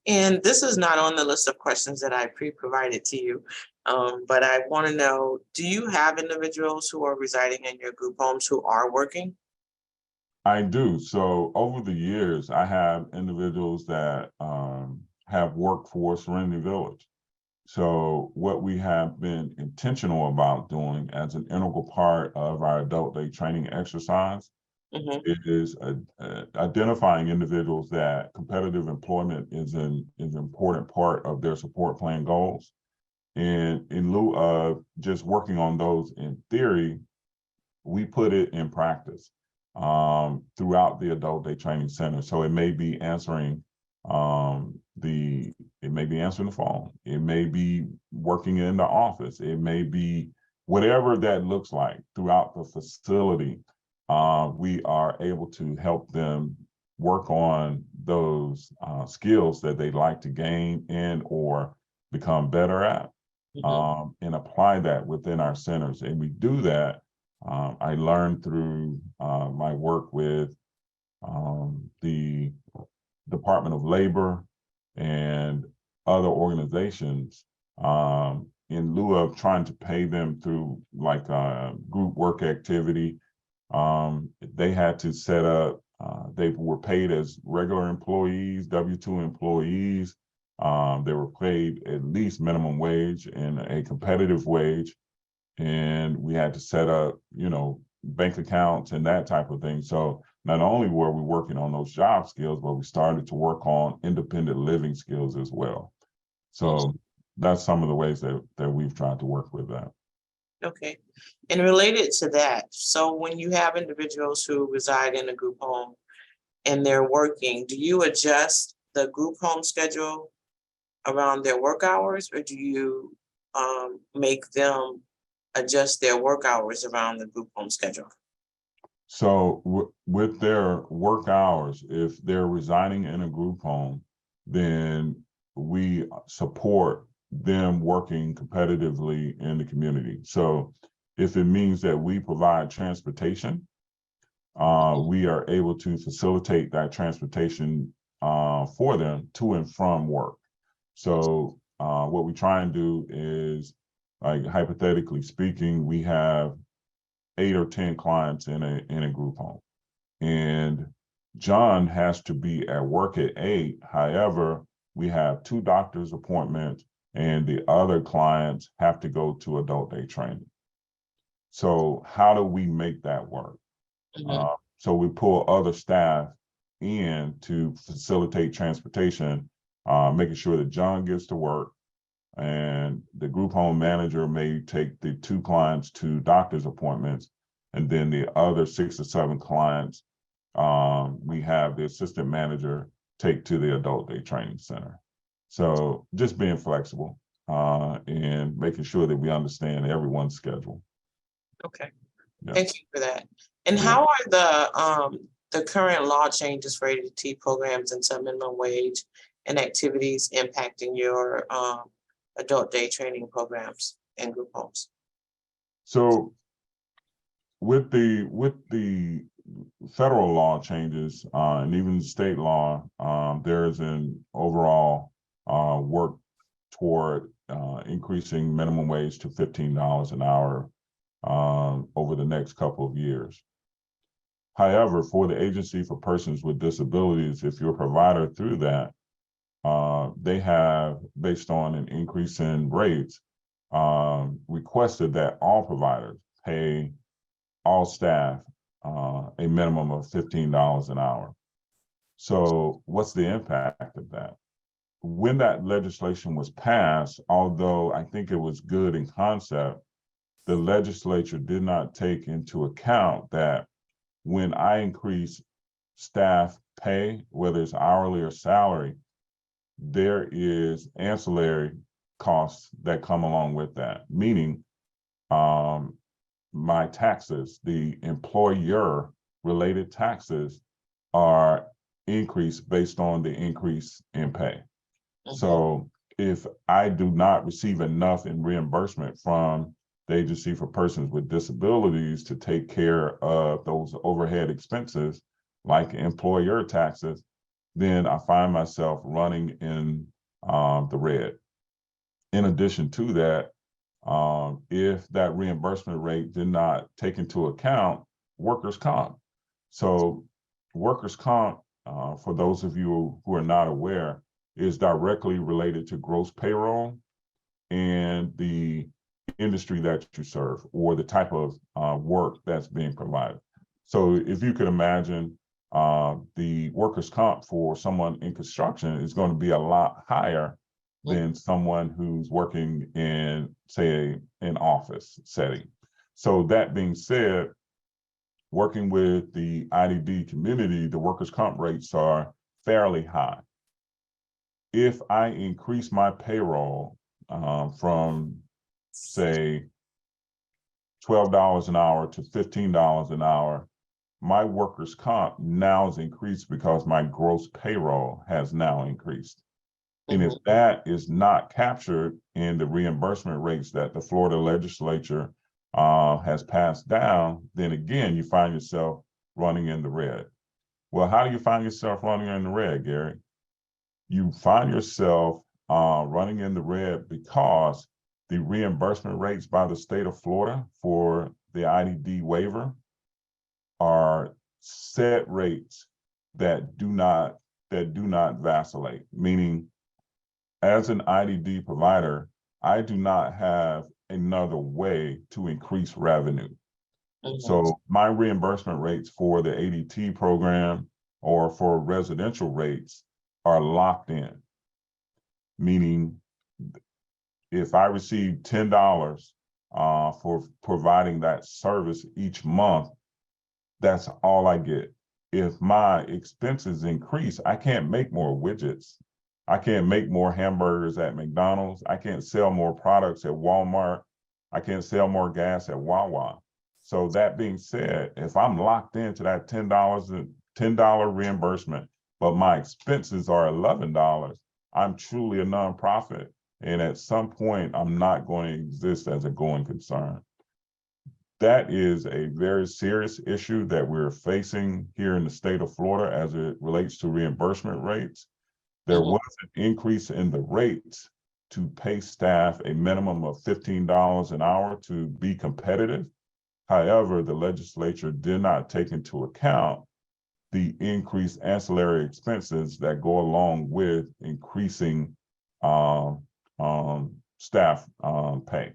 And this is not on the list of questions that I pre-provided to you, but I want to know, do you have individuals who are residing in your group homes who are working? I do. So over the years, I have individuals that have worked for Serenity Village. So what we have been intentional about doing as an integral part of our adult day training exercise is identifying individuals that competitive employment is an important part of their support plan goals. And in lieu of just working on those in theory, we put it in practice throughout the adult day training center. So it may be answering the phone. It may be working in the office. It may be whatever that looks like throughout the facility. We are able to help them work on those skills that they'd like to gain and or become better at, and apply that within our centers. And we do that. I learned through my work with the Department of Labor and other organizations, in lieu of trying to pay them through like group work activity. They had to set up, they were paid as regular employees, W-2 employees. They were paid at least minimum wage and a competitive wage. And we had to set up, bank accounts and that type of thing. So not only were we working on those job skills, but we started to work on independent living skills as well. So that's some of the ways that we've tried to work with that. Okay. And related to that, so when you have individuals who reside in a group home and they're working, do you adjust the group home schedule around their work hours, or do you make them adjust their work hours around the group home schedule? So with their work hours, if they're residing in a group home, then we support them working competitively in the community. So if it means that we provide transportation, we are able to facilitate that transportation for them to and from work. So what we try and do is, like, hypothetically speaking, we have 8 or 10 clients in a group home, and John has to be at work at 8. However, we have 2 doctor's appointments, and the other clients have to go to adult day training. So how do we make that work? So we pull other staff in to facilitate transportation, making sure that John gets to work, and the group home manager may take the 2 clients to doctor's appointments, and then the other 6 or 7 clients, we have the assistant manager take to the adult day training center. So just being flexible and making sure that we understand everyone's schedule. Okay, Yeah. thank you for that. And how are the current law changes for ADT programs into minimum wage and activities impacting your adult day training programs and group homes? So with the federal law changes and even state law, there's an overall work toward increasing minimum wage to $15 an hour over the next couple of years. However, for the Agency for Persons with Disabilities, if you're a provider through that, they have, based on an increase in rates, requested that all providers pay all staff a minimum of $15 an hour. So what's the impact of that? When that legislation was passed, although I think it was good in concept, the legislature did not take into account that when I increase staff pay, whether it's hourly or salary, there is ancillary costs that come along with that, meaning my taxes, the employer related taxes are increased based on the increase in pay. So if I do not receive enough in reimbursement from the Agency for Persons with Disabilities to take care of those overhead expenses, like employer taxes, then I find myself running in the red. In addition to that, if that reimbursement rate did not take into account workers' comp. So workers' comp, for those of you who are not aware, is directly related to gross payroll and the industry that you serve or the type of work that's being provided. So if you could imagine the workers' comp for someone in construction is going to be a lot higher than someone who's working in, say, an office setting. So that being said, working with the IDD community, the workers' comp rates are fairly high. If I increase my payroll from, say, $12 an hour to $15 an hour, my workers' comp now is increased because my gross payroll has now increased. And if that is not captured in the reimbursement rates that the Florida legislature has passed down, then again, you find yourself running in the red. Well, how do you find yourself running in the red, Gary? You find yourself running in the red because the reimbursement rates by the state of Florida for the IDD waiver are set rates that do not vacillate, meaning as an IDD provider, I do not have another way to increase revenue. So my reimbursement rates for the ADT program or for residential rates are locked in, meaning if I receive $10 for providing that service each month, that's all I get. If my expenses increase, I can't make more widgets. I can't make more hamburgers at McDonald's. I can't sell more products at Walmart. I can't sell more gas at Wawa. So that being said, if I'm locked into that $10 reimbursement, but my expenses are $11, I'm truly a nonprofit. And at some point, I'm not going to exist as a going concern. That is a very serious issue that we're facing here in the state of Florida as it relates to reimbursement rates. There was an increase in the rates to pay staff a minimum of $15 an hour to be competitive. However, the legislature did not take into account the increased ancillary expenses that go along with increasing staff pay.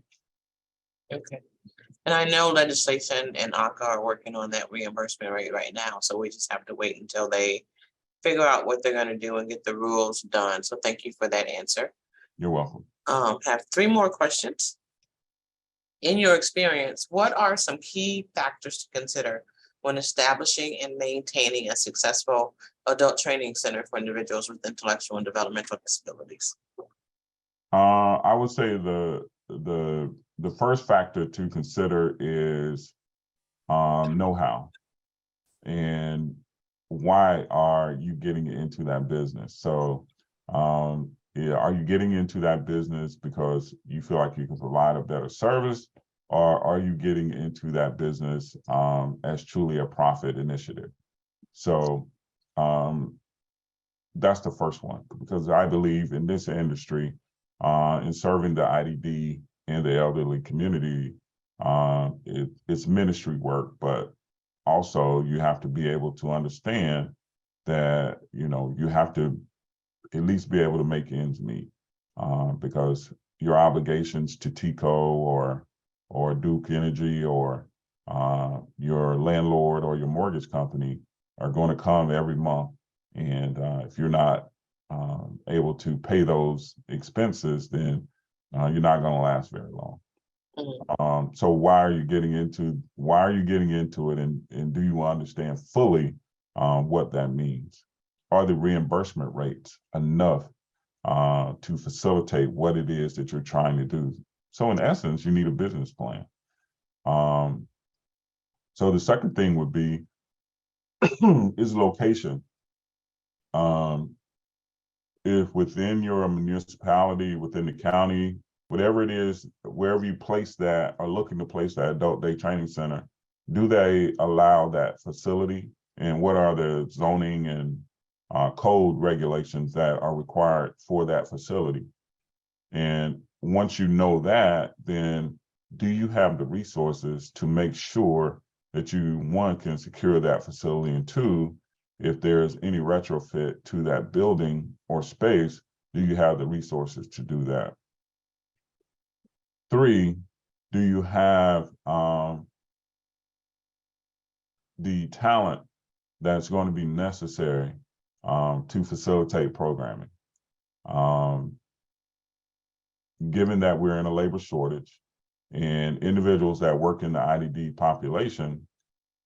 Okay. And I know legislation and ACA are working on that reimbursement rate right now. So we just have to wait until they figure out what they're going to do and get the rules done. So thank you for that answer. You're welcome. Have 3 more questions. In your experience, what are some key factors to consider when establishing and maintaining a successful adult training center for individuals with intellectual and developmental disabilities? I would say the first factor to consider is know-how and why are you getting into that business. So are you getting into that business because you feel like you can provide a better service, or are you getting into that business as truly a profit initiative? So that's the first one, because I believe in this industry, in serving the IDD and the elderly community, it's ministry work, but also you have to be able to understand that, you have to at least be able to make ends meet, because your obligations to TECO or Duke Energy or your landlord or your mortgage company are going to come every month. And if you're not able to pay those expenses, then you're not going to last very long. So why are you getting into it, and do you understand fully what that means? Are the reimbursement rates enough to facilitate what it is that you're trying to do? So in essence, you need a business plan. So the second thing would be is location. If within your municipality, within the county, whatever it is, wherever you place that, are looking to place that adult day training center, do they allow that facility? And what are the zoning and code regulations that are required for that facility? And once you know that, then do you have the resources to make sure that you, one, can secure that facility, and two, if there's any retrofit to that building or space, do you have the resources to do that? Three, do you have the talent that's going to be necessary to facilitate programming? Given that we're in a labor shortage and individuals that work in the IDD population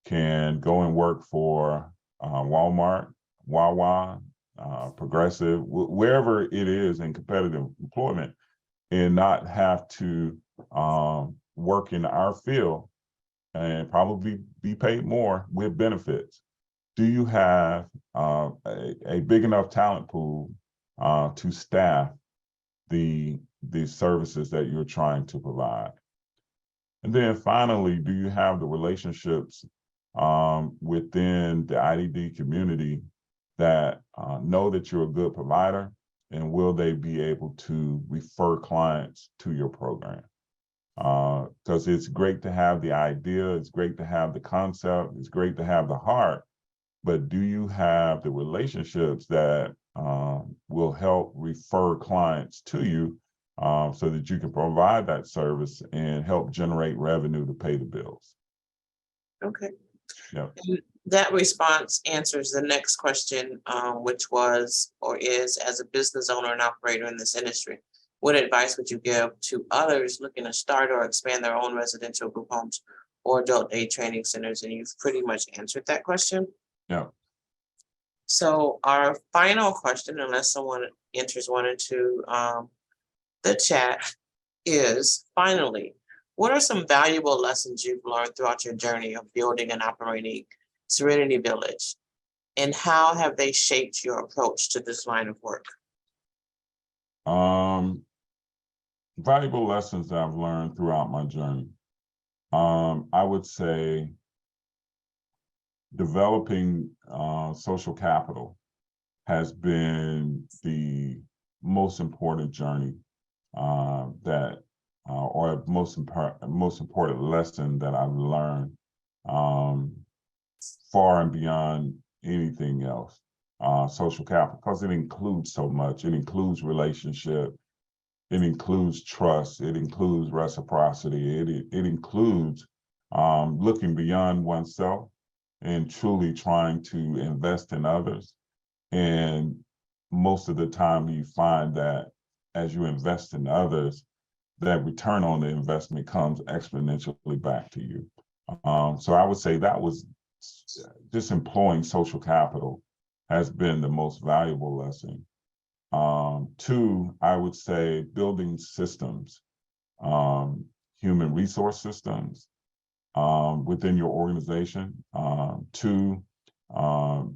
can go and work for Walmart, Wawa, Progressive, wherever it is in competitive employment, and not have to work in our field and probably be paid more with benefits. Do you have a big enough talent pool to staff the services that you're trying to provide? And then finally, do you have the relationships within the IDD community that know that you're a good provider, and will they be able to refer clients to your program? Because it's great to have the idea, it's great to have the concept, it's great to have the heart, but do you have the relationships that will help refer clients to you so that you can provide that service and help generate revenue to pay the bills? Okay. Yeah. That response answers the next question, which was or is, as a business owner and operator in this industry, what advice would you give to others looking to start or expand their own residential group homes or adult day training centers? And you've pretty much answered that question. Yeah. So our final question, unless someone enters one into the chat, is finally, what are some valuable lessons you've learned throughout your journey of building and operating Serenity Village, and how have they shaped your approach to this line of work? Valuable lessons that I've learned throughout my journey. I would say developing social capital has been the most important journey or most important lesson that I've learned, far and beyond anything else. Social capital, because it includes so much. It includes relationship, it includes trust, it includes reciprocity, it includes looking beyond oneself and truly trying to invest in others. And most of the time you find that as you invest in others, that return on the investment comes exponentially back to you. So I would say that was just employing social capital has been the most valuable lesson. Two, I would say building systems, human resource systems within your organization. Two,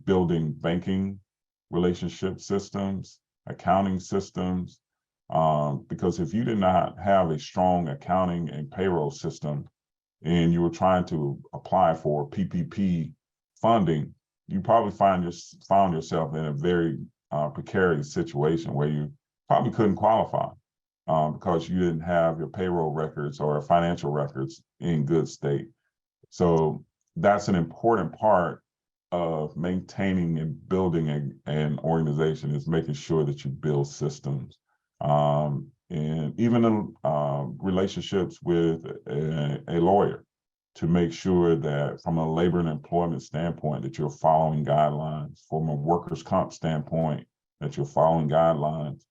building banking relationship systems accounting systems. Because if you did not have a strong accounting and payroll system and you were trying to apply for PPP funding, you probably found yourself in a very precarious situation where you probably couldn't qualify because you didn't have your payroll records or financial records in good state. So that's an important part of maintaining and building an organization, is making sure that you build systems. And even in relationships with a lawyer, to make sure that from a labor and employment standpoint that you're following guidelines, from a workers' comp standpoint that you're following guidelines,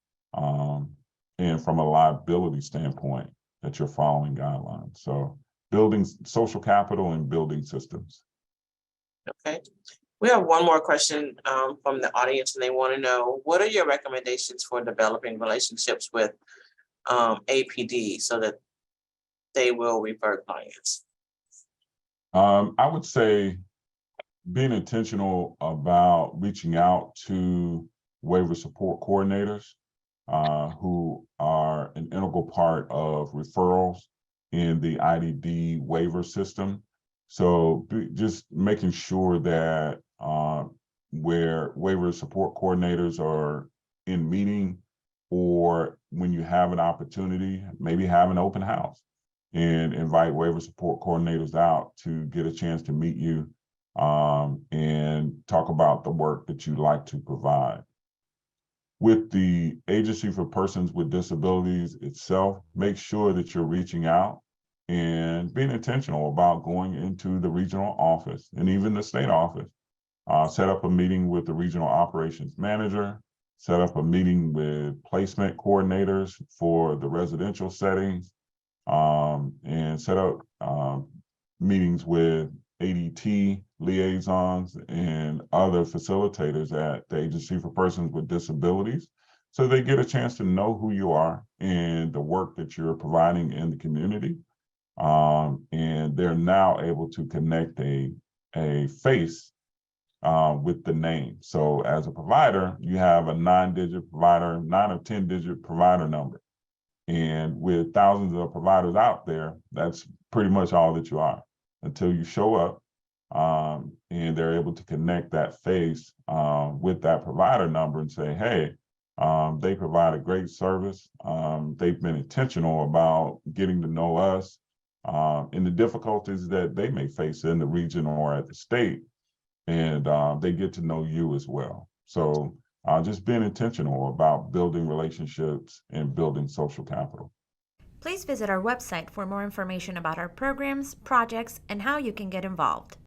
and from a liability standpoint that you're following guidelines. So building social capital and building systems. Okay. We have one more question from the audience, and they want to know, what are your recommendations for developing relationships with APD so that they will refer clients? I would say being intentional about reaching out to waiver support coordinators who are an integral part of referrals in the IDD waiver system. So just making sure that where waiver support coordinators are in meeting, or when you have an opportunity, maybe have an open house and invite waiver support coordinators out to get a chance to meet you and talk about the work that you'd like to provide. With the Agency for Persons with Disabilities itself, make sure that you're reaching out and being intentional about going into the regional office and even the state office. Set up a meeting with the regional operations manager, set up a meeting with placement coordinators for the residential settings, and set up meetings with ADT liaisons and other facilitators at the Agency for Persons with Disabilities, so they get a chance to know who you are and the work that you're providing in the community. And they're now able to connect a face with the name. So as a provider, you have a 9-digit provider, 9 or 10-digit provider number. And with thousands of providers out there, that's pretty much all that you are until you show up and they're able to connect that face with that provider number and say, hey, they provide a great service. They've been intentional about getting to know us and the difficulties that they may face in the region or at the state. And they get to know you as well. So just being intentional about building relationships and building social capital. Please visit our website for more information about our programs, projects, and how you can get involved.